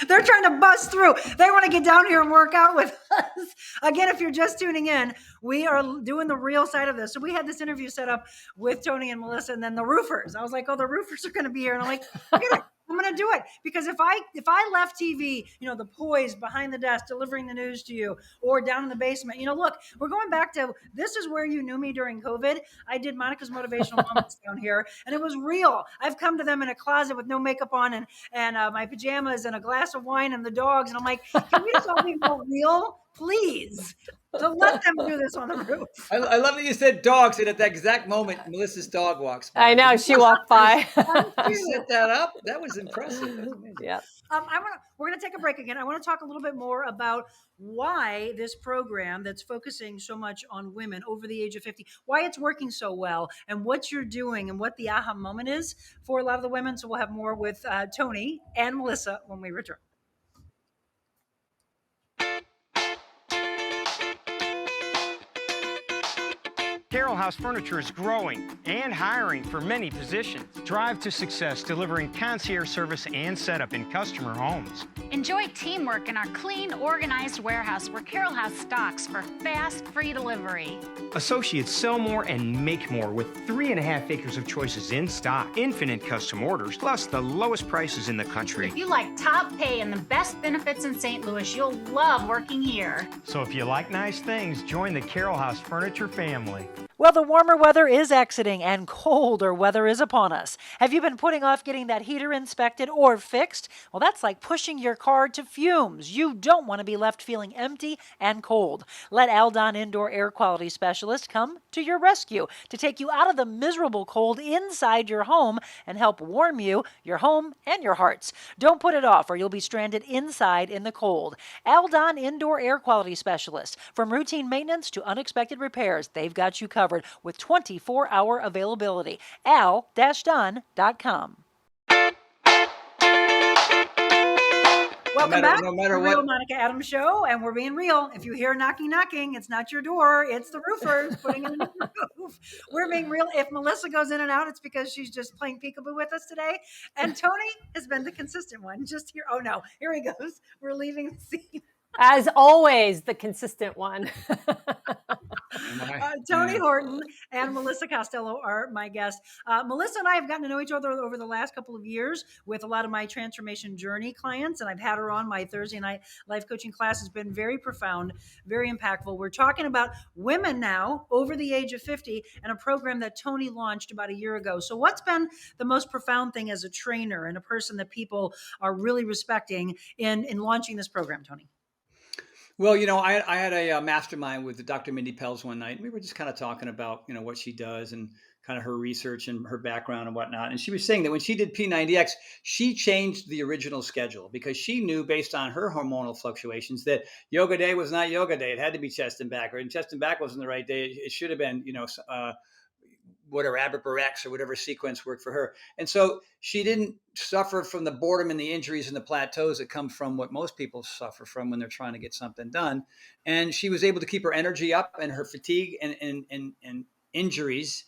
They're trying to bust through. They want to get down here and work out with us. Again, if you're just tuning in, we are doing the real side of this. So we had this interview set up with Tony and Melissa, and then the roofers. I was like, oh, the roofers are going to be here. And I'm like, I'm going to do it, because if I left TV, the poise behind the desk, delivering the news to you, or down in the basement, look, we're going back to, this is where you knew me during COVID. I did Monica's motivational moments down here, and it was real. I've come to them in a closet with no makeup on and my pajamas and a glass of wine and the dogs. And I'm like, can we just all be more real, please? So let them do this on the roof. I love that you said dogs, and at that exact moment, Melissa's dog walks by. I know, she walked by. You set that up? That was impressive. That's amazing. Yeah. We're going to take a break again. I want to talk a little bit more about why this program that's focusing so much on women over the age of 50, why it's working so well, and what you're doing and what the aha moment is for a lot of the women. So we'll have more with Tony and Melissa when we return. Carroll House Furniture is growing and hiring for many positions. Drive to success, delivering concierge service and setup in customer homes. Enjoy teamwork in our clean, organized warehouse where Carroll House stocks for fast, free delivery. Associates sell more and make more with 3.5 acres of choices in stock, infinite custom orders, plus the lowest prices in the country. If you like top pay and the best benefits in St. Louis, you'll love working here. So if you like nice things, join the Carroll House Furniture family. Well, the warmer weather is exiting and colder weather is upon us. Have you been putting off getting that heater inspected or fixed? Well, that's like pushing your car to fumes. You don't want to be left feeling empty and cold. Let Aldon Indoor Air Quality Specialist come to your rescue to take you out of the miserable cold inside your home and help warm you, your home, and your hearts. Don't put it off or you'll be stranded inside in the cold. Aldon Indoor Air Quality Specialist. From routine maintenance to unexpected repairs, they've got you covered with 24-hour availability. al-don.com. Welcome back to the Real Monica Adams Show, and we're being real. If you hear knocking, it's not your door. It's the roofers putting in the roof. We're being real. If Melissa goes in and out, it's because she's just playing peekaboo with us today. And Tony has been the consistent one. Just here. Oh, no. Here he goes. We're leaving the scene. As always, the consistent one. Am I? Tony Yeah. Horton and Melissa Costello are my guests. Melissa and I have gotten to know each other over the last couple of years with a lot of my transformation journey clients, and I've had her on my Thursday night life coaching class. Has been very profound, very impactful. We're talking about women now over the age of 50 and a program that Tony launched about a year ago. So, what's been the most profound thing as a trainer and a person that people are really respecting in launching this program, Tony? Well, I had a mastermind with Dr. Mindy Pels one night. We were just kind of talking about, what she does and kind of her research and her background and whatnot. And she was saying that when she did P90X, she changed the original schedule because she knew based on her hormonal fluctuations that yoga day was not yoga day. It had to be chest and back, or chest and back wasn't the right day. It should have been, whatever Aberber X or whatever sequence worked for her. And so she didn't suffer from the boredom and the injuries and the plateaus that come from what most people suffer from when they're trying to get something done. And she was able to keep her energy up and her fatigue and injuries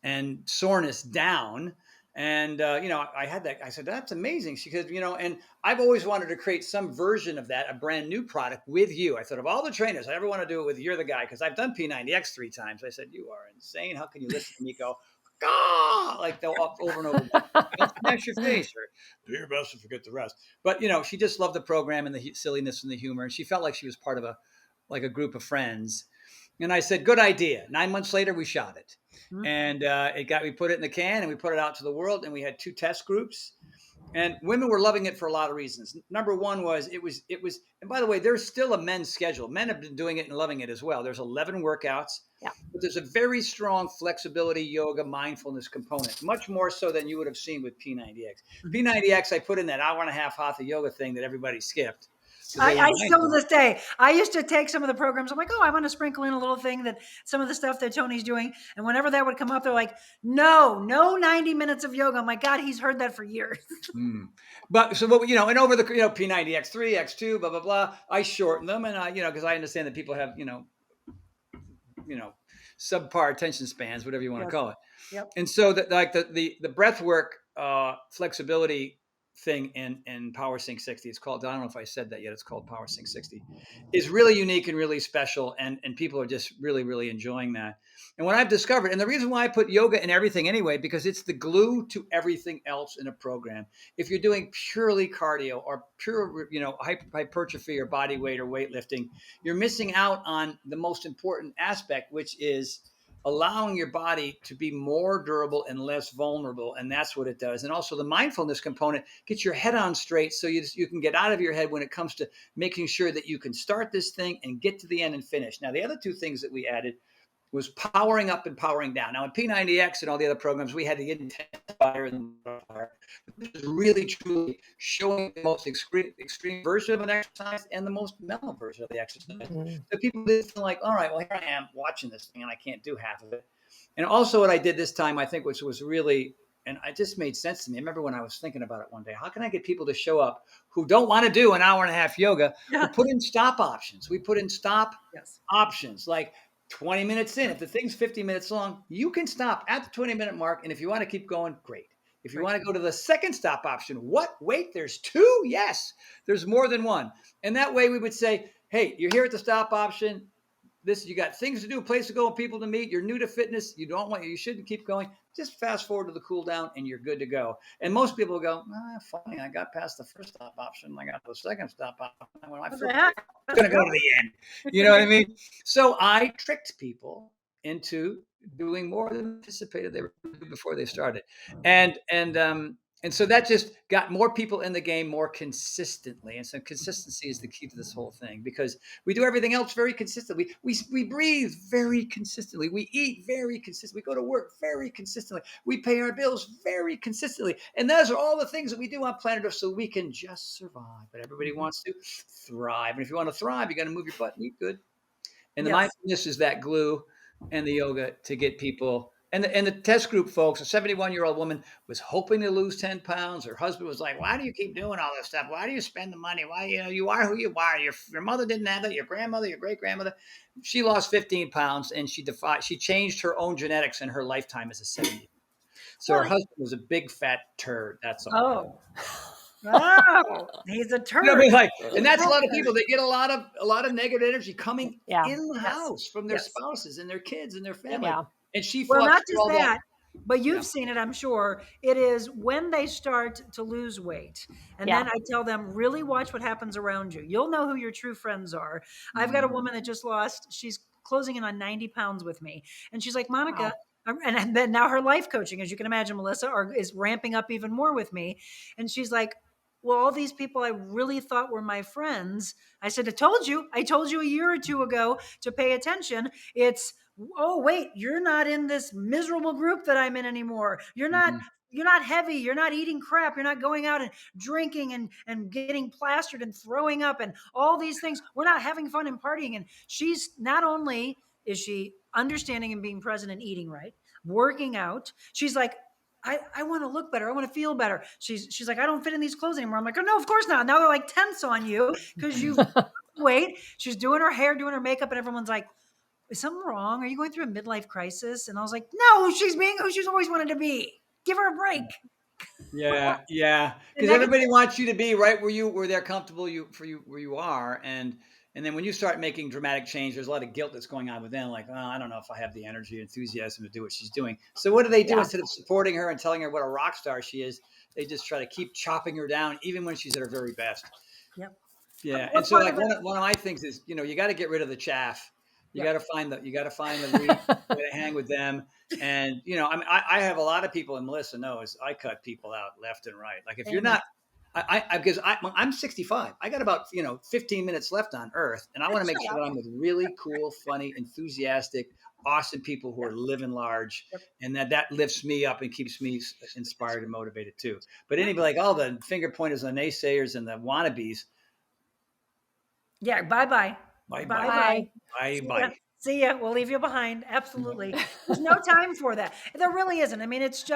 and soreness down. And, I had that. I said, that's amazing. She goes, and I've always wanted to create some version of that, a brand new product with you. I thought of all the trainers, I ever want to do it with you're the guy, because I've done P90X 3 times. I said, you are insane. How can you listen to me go, ah, like they'll over and over again. Don't smash your face or do your best to forget the rest. But, she just loved the program and the silliness and the humor. And she felt like she was part of a group of friends. And I said, good idea. 9 months later, we shot it. And we put it in the can and we put it out to the world, and we had 2 test groups, and women were loving it for a lot of reasons. Number one was it was, and by the way, there's still a men's schedule. Men have been doing it and loving it as well. There's 11 workouts, but there's a very strong flexibility, yoga, mindfulness component, much more so than you would have seen with P90X. P90X, I put in that hour and a half hatha yoga thing that everybody skipped. I still to this day, I used to take some of the programs. I'm like, oh, I want to sprinkle in a little thing that some of the stuff that Tony's doing. And whenever that would come up, they're like, no 90 minutes of yoga. I'm like, God, he's heard that for years. But so what, and over the, P90X 3, X2, blah, blah, blah, I shorten them. And because I understand that people have, subpar attention spans, whatever you want to call it. Yep. And so the breath work, flexibility thing in Power Sync 60, it's called, I don't know if I said that yet, it's called Power Sync 60, is really unique and really special, and people are just really, really enjoying that. And what I've discovered, and the reason why I put yoga in everything anyway, because it's the glue to everything else in a program. If you're doing purely cardio or pure, hypertrophy or body weight or weightlifting, you're missing out on the most important aspect, which is allowing your body to be more durable and less vulnerable. And that's what it does. And also the mindfulness component gets your head on straight so you can get out of your head when it comes to making sure that you can start this thing and get to the end and finish. Now, the other 2 things that we added was powering up and powering down. Now, in P90X and all the other programs, we had the intensifier and the modifier. This is really, truly showing the most extreme version of an exercise and the most mellow version of the exercise. So people didn't feel like, all right, well, here I am watching this thing and I can't do half of it. And also what I did this time, I think, which was really, and it just made sense to me. I remember when I was thinking about it one day, how can I get people to show up who don't want to do an hour and a half yoga? We put in stop options. We put in stop options, like 20 minutes in. If the thing's 50 minutes long, you can stop at the 20-minute mark. And if you want to keep going, great. If you want to go to the second stop option, what? Wait, there's 2? Yes, there's more than one. And that way we would say, hey, you're here at the stop option. You got things to do, a place to go, and people to meet. You're new to fitness. You shouldn't keep going. Just fast forward to the cool down and you're good to go. And most people go, funny, I got past the first stop option. I got the second stop option. When I feel I'm going to go to the end. You know what I mean? So I tricked people into doing more than anticipated they were going to do before they started. And so that just got more people in the game more consistently. And so consistency is the key to this whole thing, because we do everything else very consistently. We breathe very consistently. We eat very consistently. We go to work very consistently. We pay our bills very consistently. And those are all the things that we do on planet Earth so we can just survive. But everybody wants to thrive. And if you want to thrive, you got to move your butt and eat good. And the mindfulness is that glue, and the yoga to get people. And the test group folks, a 71-year-old woman was hoping to lose 10 pounds. Her husband was like, why do you keep doing all this stuff? Why do you spend the money? Why, you are who you are. Your mother didn't have it. Your grandmother, your great-grandmother. She lost 15 pounds, and she changed her own genetics in her lifetime as a 70. So her husband was a big fat turd. That's all. Oh. Oh, he's a You know what I turd. mean? Like, and that's a lot of people. They get a lot of negative energy coming Yeah. in the Yes. house from their Yes. spouses and their kids and their Yep. family. Yeah. And she Well, fought not through just all that. that, but Yeah. you've seen it, I'm sure. It is when they start to lose weight. And Yeah. then I tell them, really watch what happens around you. You'll know who your true friends are. I've got a woman that just lost, she's closing in on 90 pounds with me. And she's like, Monica, Wow. and then now her life coaching, as you can imagine, Melissa, is ramping up even more with me. And she's like, well, all these people I really thought were my friends. I said, I told you a year or two ago to pay attention. It's, oh wait, you're not in this miserable group that I'm in anymore. Mhm. You're not heavy, you're not eating crap, you're not going out and drinking and getting plastered and throwing up and all these things. We're not having fun and partying. And she's not only is she understanding and being present and eating right, working out, she's like, I want to look better. I want to feel better. She's like, I don't fit in these clothes anymore. I'm like, oh no, of course not. Now they're like tense on you because you've weight. She's doing her hair, doing her makeup, and everyone's like, is something wrong? Are you going through a midlife crisis? And I was like, no, she's being who she's always wanted to be. Give her a break. Yeah, yeah. The Because negative, everybody wants you to be right where they're comfortable where you are, and then when you start making dramatic change, there's a lot of guilt that's going on within. Like, oh, I don't know if I have the energy, enthusiasm to do what she's doing. So what do they do Yeah. instead of supporting her and telling her what a rock star she is? They just try to keep chopping her down, even when she's at her very best. yep. Yeah, and What so part like of it? one of my things is, you got to get rid of the chaff. You got Yep. to find the lead. You got to hang with them. And I mean, I have a lot of people, and Melissa knows I cut people out left and right. Like if you're Amen. not, because I'm 65. I got about 15 minutes left on Earth, and I want to make sure that I'm with really cool, funny, enthusiastic, awesome people who are living large, Yep. and that lifts me up and keeps me inspired and motivated too. But Yep. anybody like all the finger pointers, the naysayers, and the wannabes. Yeah. Bye bye. Bye Bye bye. bye. Bye. Bye See ya. bye. See ya. We'll leave you behind. Absolutely. There's no time for that. There really isn't. I mean, it's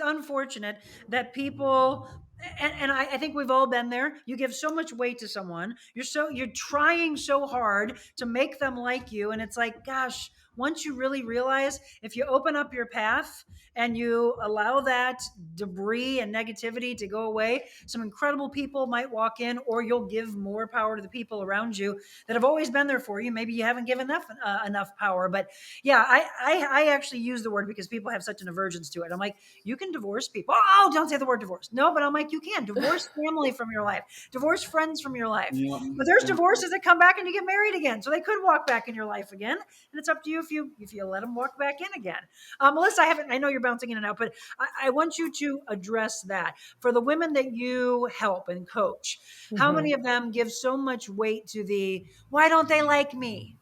unfortunate that people, and I think we've all been there. You give so much weight to someone. You're trying so hard to make them like you. And it's like, gosh, once you really realize if you open up your path and you allow that debris and negativity to go away, some incredible people might walk in, or you'll give more power to the people around you that have always been there for you. Maybe you haven't given enough power, but yeah, I actually use the word because people have such an aversion to it. I'm like, you can divorce people. Oh, don't say the word divorce. No, but I'm like, you can divorce family from your life, divorce friends from your life. Yeah. But there's Yeah. divorces that come back and you get married again, so they could walk back in your life again, and it's up to you if you let them walk back in again. Melissa, I know you're bouncing in and out, but I want you to address that for the women that you help and coach. How Mhm. many of them give so much weight to the why don't they like me?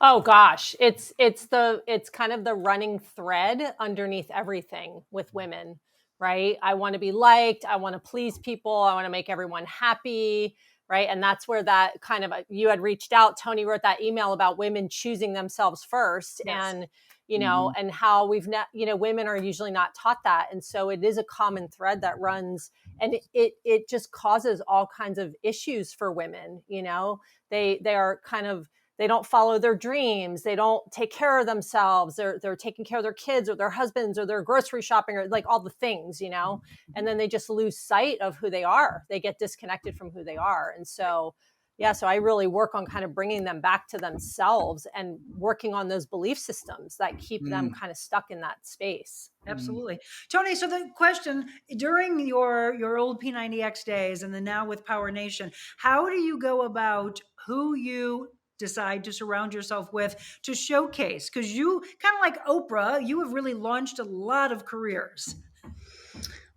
Oh gosh, it's kind of the running thread underneath everything with women, right? I want to be liked, I want to please people, I want to make everyone happy, right? And that's where that kind of you had reached out, Tony wrote that email about women choosing themselves first, Yes. and Mhm. and how we've not, women are usually not taught that, and so it is a common thread that runs, and it just causes all kinds of issues for women. They are kind of, they don't follow their dreams, they don't take care of themselves, they're taking care of their kids or their husbands or their grocery shopping or like all the things, and then they just lose sight of who they are, they get disconnected from who they are. And so yeah, so I really work on kind of bringing them back to themselves and working on those belief systems that keep them Mm. kind of stuck in that space. Absolutely. Tony, so the question during your old P90X days and then now with Power Nation, how do you go about who you decide to surround yourself with to showcase? Because you kind of like Oprah, you have really launched a lot of careers.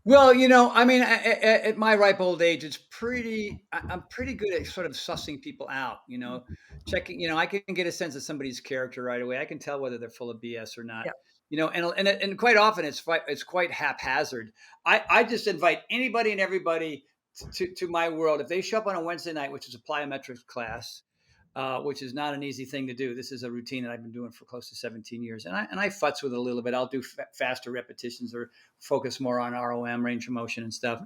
Well, I mean, at my ripe old age, I'm pretty good at sort of sussing people out, checking, I can get a sense of somebody's character right away. I can tell whether they're full of BS or not, Yeah. and quite often it's quite haphazard. I just invite anybody and everybody to my world. If they show up on a Wednesday night, which is a plyometrics class, which is not an easy thing to do. This is a routine that I've been doing for close to 17 years. And I futz with it a little bit. I'll do faster repetitions or focus more on ROM, range of motion and stuff.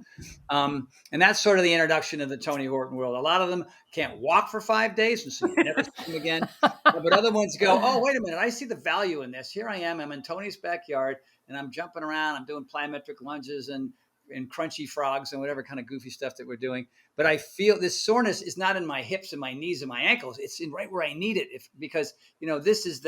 And that's sort of the introduction of the Tony Horton world. A lot of them can't walk for 5 days, and so you never see them again. But other ones go, oh, wait a minute. I see the value in this. Here I am. I'm in Tony's backyard, and I'm jumping around. I'm doing plyometric lunges and and crunchy frogs and whatever kind of goofy stuff that we're doing. But I feel this soreness is not in my hips and my knees and my ankles. It's in right where I need it. Because this is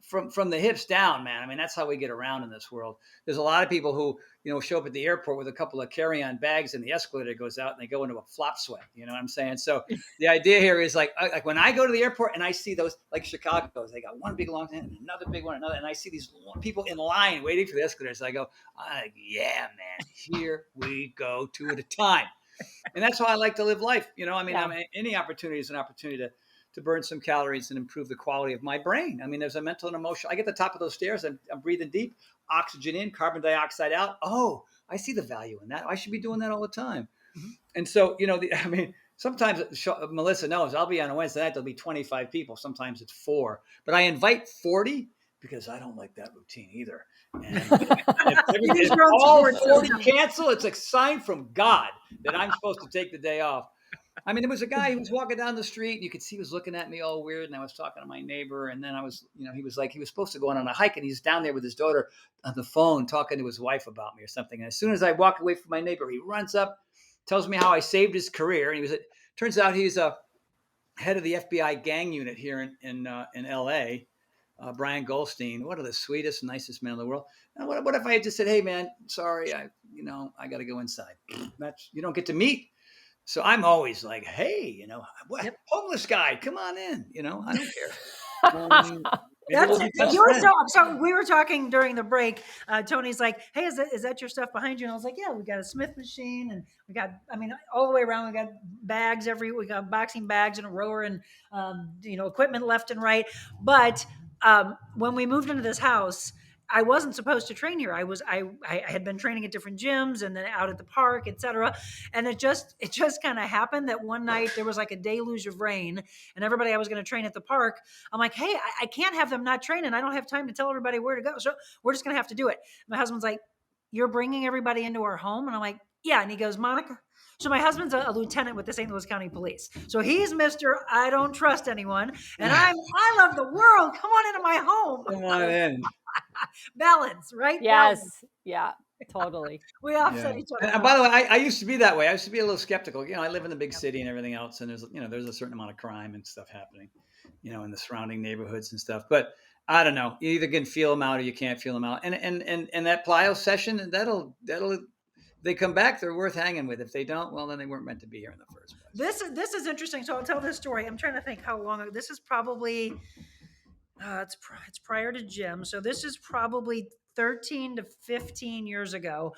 from the hips down, man. I mean, that's how we get around in this world. There's a lot of people who, show up at the airport with a couple of carry-on bags and the escalator goes out and they go into a flop sweat. You know what I'm saying? So the idea here is like when I go to the airport and I see those, like Chicago, they got one big long thing and another big one, and I see these people in line waiting for the escalators. I go, yeah, man, here we go, two at a time. And that's how I like to live life. Any opportunity is an opportunity to burn some calories and improve the quality of my brain. I mean, there's a mental and emotional. I get to the top of those stairs. I'm breathing deep, oxygen in, carbon dioxide out. Oh, I see the value in that. I should be doing that all the time. Mm-hmm. And so, sometimes Melissa knows I'll be on a Wednesday night. There'll be 25 people. Sometimes it's 4, but I invite 40 because I don't like that routine either. And if all 40 cancel, it's a sign from God that I'm supposed to take the day off. I mean, there was a guy who was walking down the street and you could see he was looking at me all weird. And I was talking to my neighbor. And then I was, he was supposed to go on a hike and he's down there with his daughter on the phone talking to his wife about me or something. And as soon as I walk away from my neighbor, he runs up, tells me how I saved his career. And turns out he's a head of the FBI gang unit here in LA. Brian Goldstein, one of the sweetest, nicest men in the world. And what if I had just said, hey man, sorry, I got to go inside. You don't get to meet. So I'm always like, hey, homeless guy, come on in. I don't care. So we were talking during the break. Tony's like, hey, is that your stuff behind you? And I was like, yeah, we got a Smith machine and we got, all the way around, we got bags we got boxing bags in a rower and, equipment left and right. But when we moved into this house, I wasn't supposed to train here. I had been training at different gyms and then out at the park, etc. And it just kind of happened that one night there was like a deluge of rain and everybody I was going to train at the park. I'm like, hey, I can't have them not training. I don't have time to tell everybody where to go. So we're just going to have to do it. My husband's like, you're bringing everybody into our home? And I'm like, yeah. And he goes, Monica. So my husband's a lieutenant with the St. Louis County Police. So he's Mr. I don't trust anyone. And I love the world. Come on into my home. Come on in. Balance, right? Yes. Balance. Yeah, totally. We offset each other. And by the way, I used to be that way. I used to be a little skeptical. I live in the big city and everything else. And there's a certain amount of crime and stuff happening, in the surrounding neighborhoods and stuff. But I don't know. You either can feel them out or you can't feel them out. And that plyo session, that'll they come back, they're worth hanging with. If they don't, well, then they weren't meant to be here in the first place. This is interesting. So I'll tell this story. I'm trying to think how long ago. This is probably it's prior to gym. So this is probably 13 to 15 years ago.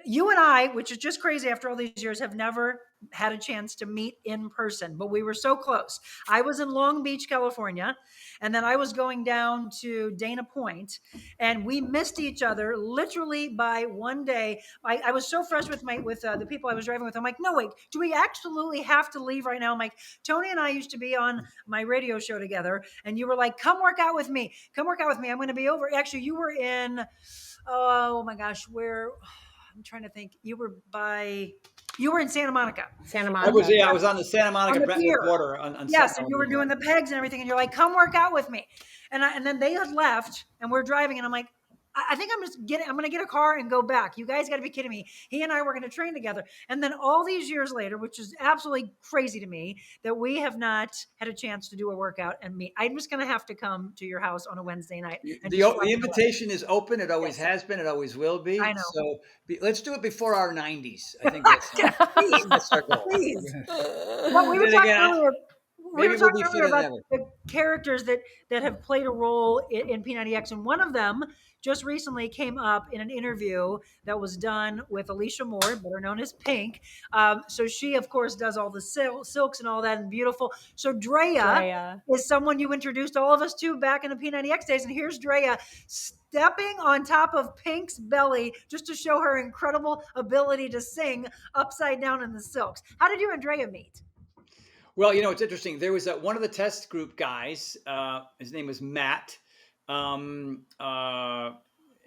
You and I, which is just crazy after all these years, have never had a chance to meet in person, but we were so close. I was in Long Beach, California, and then I was going down to Dana Point, and we missed each other literally by one day. I was so fresh with the people I was driving with. I'm like, no, wait, do we absolutely have to leave right now? I'm like, Tony and I used to be on my radio show together, and you were like, come work out with me. Come work out with me. I'm going to be over. Actually, you were in, oh my gosh, where... I'm trying to think. You were in Santa Monica. Santa Monica. I was on the Santa Monica Brentwood border. Yes, and you were doing the pegs and everything, and you're like, "Come work out with me." And then they had left, and we're driving, and I'm like, I think I'm going to get a car and go back. You guys got to be kidding me. He and I were going to train together. And then all these years later, which is absolutely crazy to me, that we have not had a chance to do a workout and meet. I'm just going to have to come to your house on a Wednesday night. The invitation is open. It always has been. It always will be. I know. So let's do it before our 90s. I think that's our goal. Please. Well, we were talking earlier about the characters that have played a role in P90X, and one of them just recently came up in an interview that was done with Alicia Moore, better known as Pink. So she, of course, does all the silks and all that, and beautiful. So Drea is someone you introduced all of us to back in the P90X days, and here's Drea stepping on top of Pink's belly just to show her incredible ability to sing upside down in the silks. How did you and Drea meet? Well, it's interesting. There was one of the test group guys. His name was Matt. And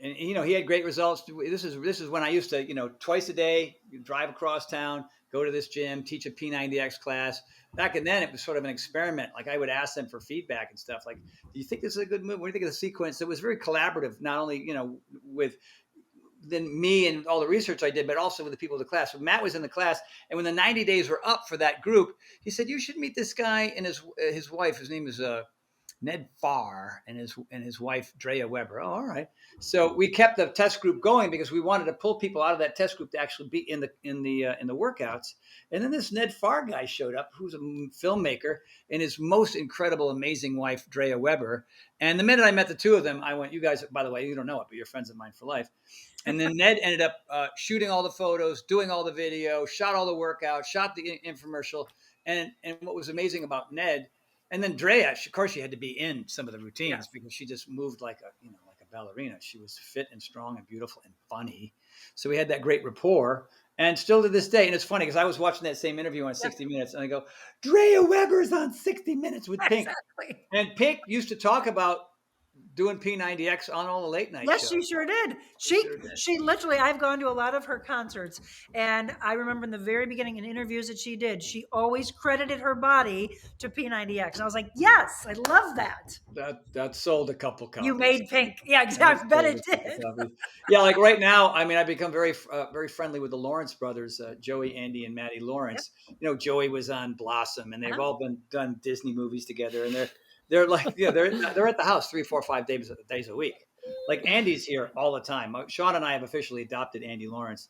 he had great results. This is when I used to, twice a day, drive across town, go to this gym, teach a P90X class. Back then, it was sort of an experiment. Like I would ask them for feedback and stuff. Like, do you think this is a good move? What do you think of the sequence? It was very collaborative, not only, with than me and all the research I did, but also with the people in the class. So Matt was in the class, and when the 90 days were up for that group, he said, you should meet this guy and his wife. His name is Ned Farr, and his wife Drea Weber. Oh, all right. So we kept the test group going because we wanted to pull people out of that test group to actually be in the workouts. And then this Ned Farr guy showed up, who's a filmmaker, and his most incredible, amazing wife Drea Weber. And the minute I met the two of them, I went, you guys, by the way, you don't know it, but you're friends of mine for life. And then Ned ended up shooting all the photos, doing all the video, shot all the workouts, shot the infomercial. And what was amazing about Ned, and then Drea, of course, she had to be in some of the routines because she just moved like a ballerina. She was fit and strong and beautiful and funny. So we had that great rapport. And still to this day, and it's funny because I was watching that same interview on 60 Minutes, and I go, Drea Weber's on 60 Minutes with Pink. Exactly. And Pink used to talk about doing P90X on all the late night shows. Yes, she sure did. She literally, I've gone to a lot of her concerts, and I remember in the very beginning in interviews that she did, she always credited her body to P90X. And I was like, yes, I love that. That sold a couple copies. You made Pink. Yeah, exactly. I bet it did. Yeah, like right now, I mean, I've become very friendly with the Lawrence brothers, Joey, Andy, and Maddie Lawrence. Yep. You know, Joey was on Blossom, and they've all done Disney movies together, and they're like, they're at the house 3, 4, 5 days a week. Like Andy's here all the time. Sean and I have officially adopted Andy Lawrence,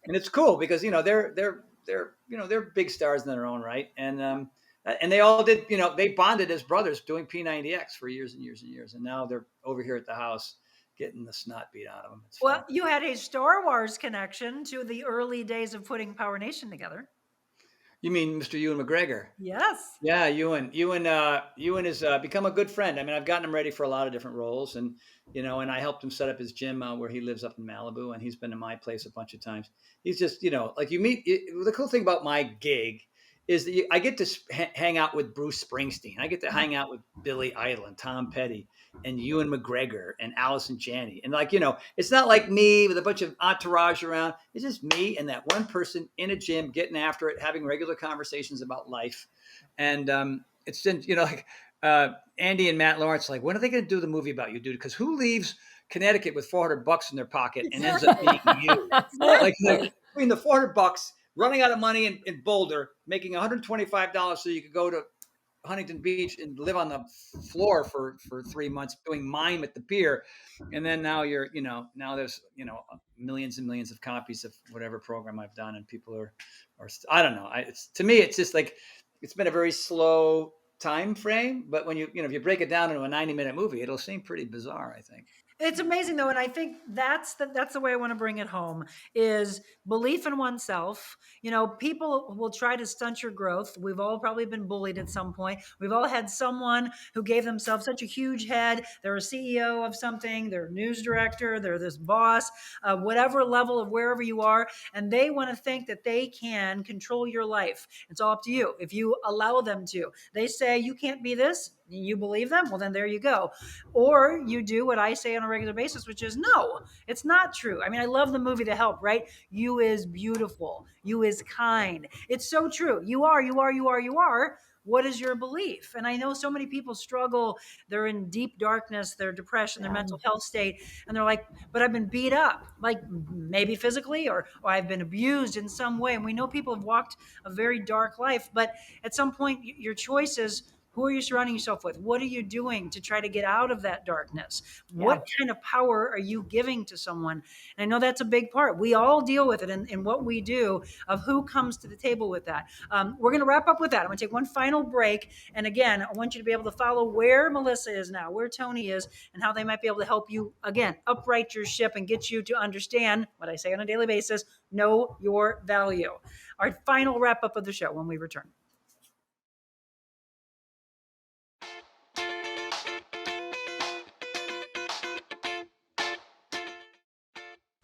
and it's cool because they're big stars in their own right, and they all did they bonded as brothers doing P90X for years and years and years, and now they're over here at the house getting the snot beat out of them. Well, you had a Star Wars connection to the early days of putting Power Nation together. You mean Mr. Ewan McGregor? Yes. Yeah, Ewan has become a good friend. I mean, I've gotten him ready for a lot of different roles, and and I helped him set up his gym where he lives up in Malibu, and he's been to my place a bunch of times. He's just, like you meet. The cool thing about my gig is that I get to hang out with Bruce Springsteen. I get to hang out with Billy Idol and Tom Petty and Ewan McGregor and Allison Janney. And it's not like me with a bunch of entourage around. It's just me and that one person in a gym getting after it, having regular conversations about life. And it's Andy and Matt Lawrence, like, when are they going to do the movie about you, dude? Because who leaves Connecticut with $400 in their pocket and ends up being you? Like the $400, running out of money in Boulder, making $125 so you could go to Huntington Beach and live on the floor for 3 months doing mime at the pier. And then now now there's, millions and millions of copies of whatever program I've done. And people are I don't know. To me, it's just like, it's been a very slow time frame, but when if you break it down into a 90-minute movie, it'll seem pretty bizarre, I think. It's amazing though, and I think that's the way I want to bring it home is belief in oneself. People will try to stunt your growth. We've all probably been bullied at some point. We've all had someone who gave themselves such a huge head. They're a CEO of something, they're a news director, they're this boss, whatever level of wherever you are, and they want to think that they can control your life. It's all up to you if you allow them to. They say you can't be this. You believe them? Well, then there you go. Or you do what I say on a regular basis, which is no, it's not true. I mean, I love the movie The Help, right? You is beautiful. You is kind. It's so true. You are. What is your belief? And I know so many people struggle. They're in deep darkness, their depression, their mental health state. And they're like, but I've been beat up, like maybe physically, or I've been abused in some way. And we know people have walked a very dark life, but at some point your choice is, who are you surrounding yourself with? What are you doing to try to get out of that darkness? Yeah. What kind of power are you giving to someone? And I know that's a big part. We all deal with it in what we do of who comes to the table with that. We're going to wrap up with that. I'm going to take one final break. And again, I want you to be able to follow where Melissa is now, where Tony is, and how they might be able to help you, again, upright your ship and get you to understand what I say on a daily basis, know your value. Our final wrap up of the show when we return.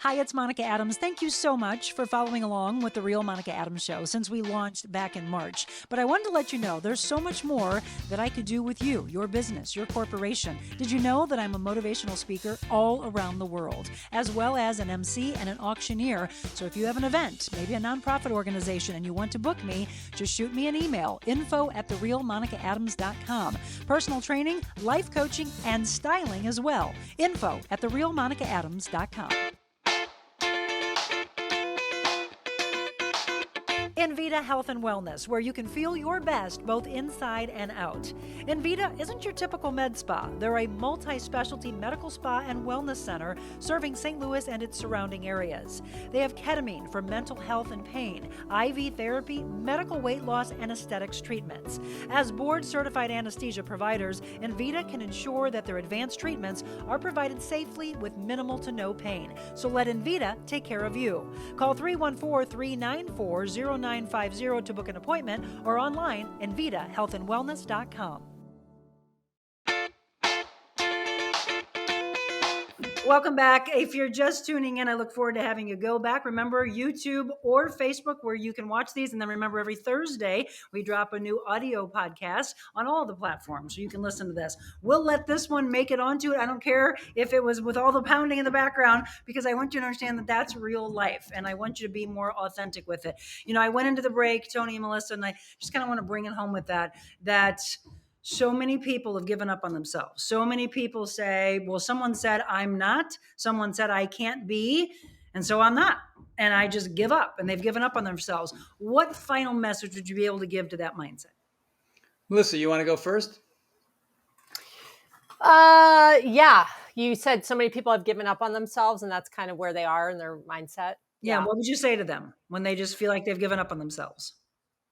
Hi, it's Monica Adams. Thank you so much for following along with The Real Monica Adams Show since we launched back in March. But I wanted to let you know there's so much more that I could do with you, your business, your corporation. Did you know that I'm a motivational speaker all around the world, as well as an MC and an auctioneer? So if you have an event, maybe a nonprofit organization, and you want to book me, just shoot me an email, info@TheRealMonicaAdams.com. Personal training, life coaching, and styling as well. Info@TheRealMonicaAdams.com. Invita Health and Wellness, where you can feel your best both inside and out. Invita isn't your typical med spa. They're a multi-specialty medical spa and wellness center serving St. Louis and its surrounding areas. They have ketamine for mental health and pain, IV therapy, medical weight loss, and aesthetics treatments. As board-certified anesthesia providers, Invita can ensure that their advanced treatments are provided safely with minimal to no pain. So let Invita take care of you. Call 314-394-0950 to book an appointment or online invitahealthandwellness.com. Welcome back. If you're just tuning in, I look forward to having you go back. Remember, YouTube or Facebook, where you can watch these. And then remember, every Thursday, we drop a new audio podcast on all the platforms, so you can listen to this. We'll let this one make it onto it. I don't care if it was with all the pounding in the background, because I want you to understand that that's real life. And I want you to be more authentic with it. You know, I went into the break, Tony and Melissa, and I just kind of want to bring it home with that so many people have given up on themselves. So many people say, well, someone said I'm not, someone said I can't be, and so I'm not. And I just give up, and they've given up on themselves. What final message would you be able to give to that mindset? Melissa, you want to go first? Yeah. You said so many people have given up on themselves, and that's kind of where they are in their mindset. Yeah. What would you say to them when they just feel like they've given up on themselves?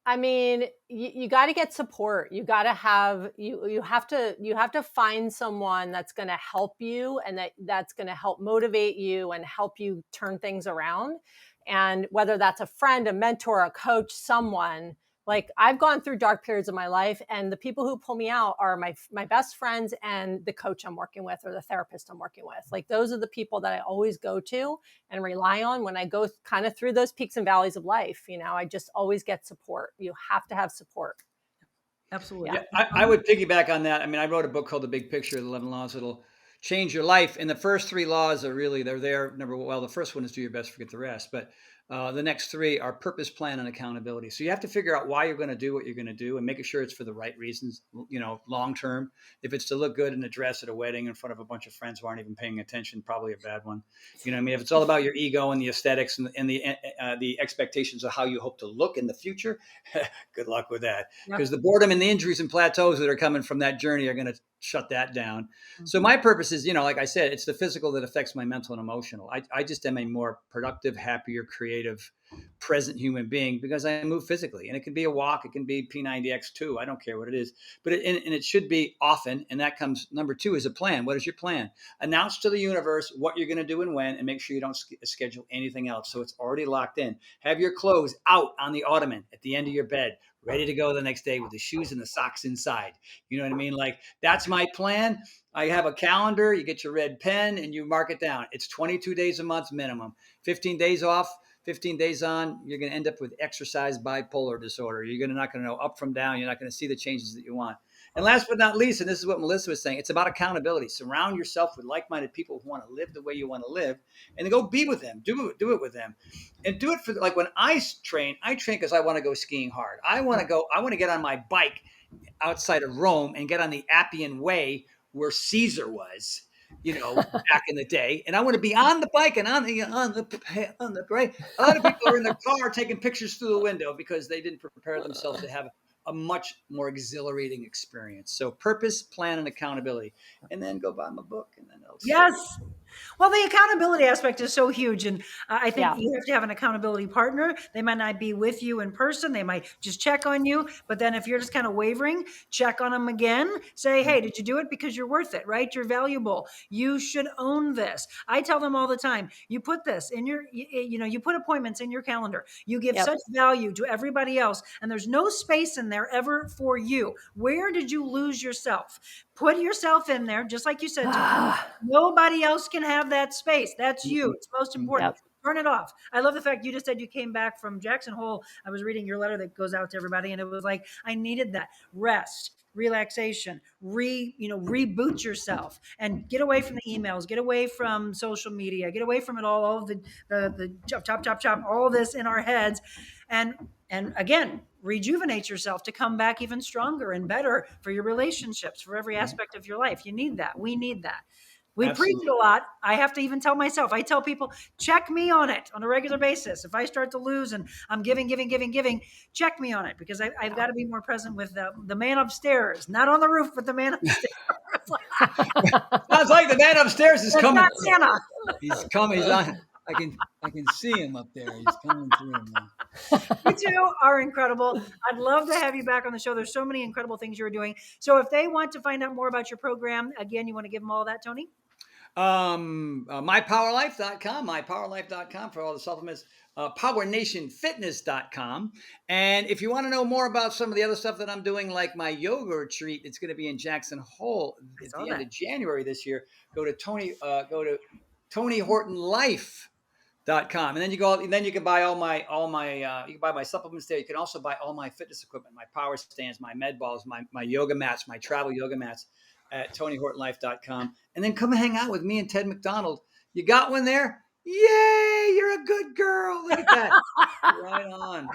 I mean, you got to get support. You got to have, you have to find someone that's going to help you, and that's going to help motivate you and help you turn things around. And whether that's a friend, a mentor, a coach, someone. Like, I've gone through dark periods of my life, and the people who pull me out are my best friends and the coach I'm working with, or the therapist I'm working with. Like, those are the people that I always go to and rely on when I go kind of through those peaks and valleys of life. You know, I just always get support. You have to have support. Absolutely. Yeah, I would piggyback on that. I mean, I wrote a book called The Big Picture, the 11 Laws That'll Change Your Life. And the first 3 laws are really, they're there. The first one is do your best, forget the rest. But the next 3 are purpose, plan, and accountability. So you have to figure out why you're going to do what you're going to do, and making sure it's for the right reasons, you know, long term. If it's to look good in a dress at a wedding in front of a bunch of friends who aren't even paying attention, probably a bad one. You know what I mean? If it's all about your ego and the aesthetics and the expectations of how you hope to look in the future, good luck with that. Because the boredom and the injuries and plateaus that are coming from that journey are going to shut that down. Mm-hmm. So my purpose is, you know, like I said, it's the physical that affects my mental and emotional. I just am a more productive, happier, creative, present human being because I move physically. And it can be a walk, it can be P90x too. I don't care what it is, but it should be often. And that comes, number 2 is a plan. What is your plan? Announce to the universe what you're going to do and when, and make sure you don't schedule anything else. So it's already locked in. Have your clothes out on the ottoman at the end of your bed, ready to go the next day with the shoes and the socks inside. You know what I mean? Like, that's my plan. I have a calendar. You get your red pen and you mark it down. It's 22 days a month minimum, 15 days off, 15 days on. You're going to end up with exercise bipolar disorder. You're not going to know up from down. You're not going to see the changes that you want. And last but not least, and this is what Melissa was saying, it's about accountability. Surround yourself with like-minded people who want to live the way you want to live, and then go be with them. Do it with them, and do it for, like, when I train because I want to go skiing hard. I want to get on my bike outside of Rome and get on the Appian Way where Caesar was, you know, back in the day. And I want to be on the bike and on the right. A lot of people are in their car taking pictures through the window because they didn't prepare themselves to have a much more exhilarating experience. So purpose, plan, and accountability, and then go buy my book. And then yes. Well, the accountability aspect is so huge. And I think you have to have an accountability partner. They might not be with you in person. They might just check on you. But then if you're just kind of wavering, check on them again. Say, hey, did you do it? Because you're worth it, right? You're valuable. You should own this. I tell them all the time, you put this in you put appointments in your calendar. You give such value to everybody else. And there's no space in there ever for you. Where did you lose yourself? Put yourself in there, just like you said. Nobody else can have that space. That's you. It's most important. Turn it off. I love the fact you just said you came back from Jackson Hole. I was reading your letter that goes out to everybody, and it was like, I needed that rest, relaxation, reboot yourself, and get away from the emails, get away from social media, get away from it all of the chop, all this in our heads, and again, rejuvenate yourself to come back even stronger and better for your relationships, for every aspect of your life. You need that. We need that. We preach Absolutely. it a lot. I have to even tell myself, I tell people, check me on it on a regular basis. If I start to lose and I'm giving, check me on it, because I've got to be more present with the man upstairs, not on the roof, but the man upstairs. Sounds like the man upstairs is That's coming not through. Santa. He's coming. He's on. I can see him up there. He's coming through now. You two are incredible. I'd love to have you back on the show. There's so many incredible things you're doing. So if they want to find out more about your program, again, you want to give them all that, Tony? mypowerlife.com for all the supplements, powernationfitness.com. And if you want to know more about some of the other stuff that I'm doing, like my yoga retreat, it's going to be in Jackson Hole at the end of January this year. Go to TonyHortonLife.com, and then you can buy all my you can buy my supplements there. You can also buy all my fitness equipment, my power stands, my med balls, my yoga mats, my travel yoga mats at TonyHortonLife.com. And then come hang out with me and Ted McDonald. You got one there? Yay, you're a good girl. Look at that. Right on.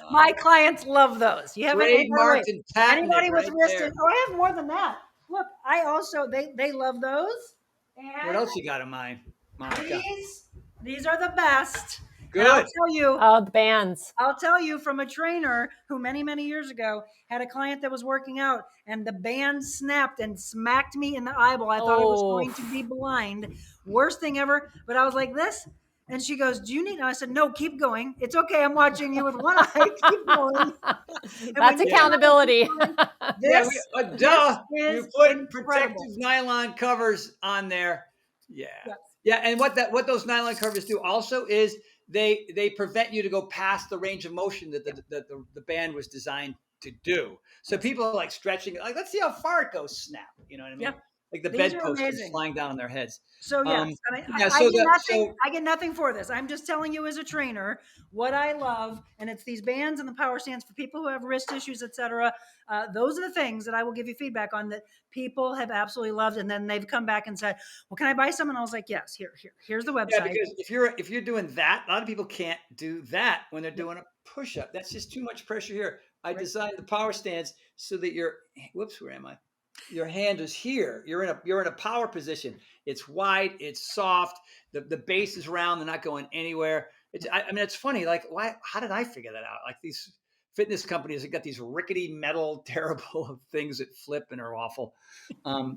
My clients love those. You haven't trademarked and patented. Anybody with right wrist? there. Oh, I have more than that. Look, I also they love those. And What else you got in mind, Monica? These are the best. Good. And I'll tell you. Oh, the bands. I'll tell you from a trainer who many, many years ago had a client that was working out, and the band snapped and smacked me in the eyeball. I thought I was going to be blind. Worst thing ever. But I was like this. And she goes, do you need? And I said, no, keep going. It's okay. I'm watching you with one eye. Keep going. That's accountability. This you put protective nylon covers on there. Yeah. Yes. Yeah. And what those nylon covers do also is they prevent you to go past the range of motion that the band was designed to do. So people are like stretching, like, let's see how far it goes, snap. You know what I mean? Yeah. Like the bedpost is flying down on their heads. So yes, I get nothing for this. I'm just telling you as a trainer what I love, and it's these bands and the power stands for people who have wrist issues, etc. Those are the things that I will give you feedback on that people have absolutely loved, and then they've come back and said, "Well, can I buy some?" And I was like, "Yes, here's the website." Yeah, because if you're doing that, a lot of people can't do that when they're doing a push-up. That's just too much pressure here. I designed the power stands so that where am I? Your hand is here. You're in a power position. It's wide. It's soft. The base is round. They're not going anywhere. I mean, it's funny. Like, why? How did I figure that out? Like, these fitness companies have got these rickety metal, terrible things that flip and are awful.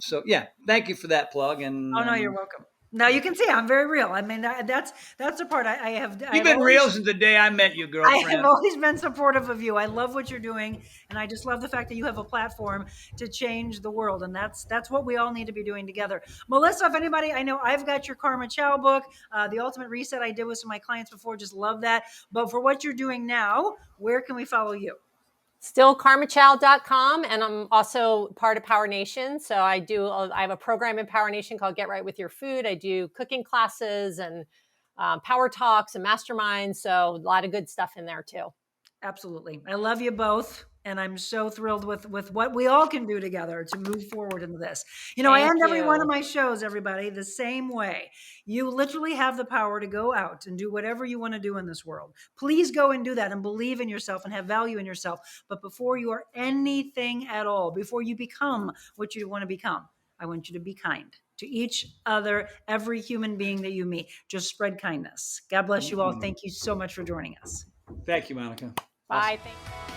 So yeah, thank you for that plug. And oh no, you're welcome. Now you can see I'm very real. I mean, that's the part I have. You've been real since the day I met you, girlfriend. I have always been supportive of you. I love what you're doing, and I just love the fact that you have a platform to change the world, and that's what we all need to be doing together. Melissa, if anybody, I know I've got your Karma Chow book, The Ultimate Reset. I did with some of my clients before. Just love that. But for what you're doing now, where can we follow you? Still karmachow.com, and I'm also part of Power Nation. So I have a program in Power Nation called Get Right With Your Food. I do cooking classes and power talks and masterminds. So a lot of good stuff in there too. Absolutely. I love you both. And I'm so thrilled with what we all can do together to move forward into this. You know, I end every one of my shows, everybody, the same way. You literally have the power to go out and do whatever you want to do in this world. Please go and do that and believe in yourself and have value in yourself. But before you are anything at all, before you become what you want to become, I want you to be kind to each other, every human being that you meet. Just spread kindness. God bless you all. Thank you so much for joining us. Thank you, Monica. Bye. Thank you.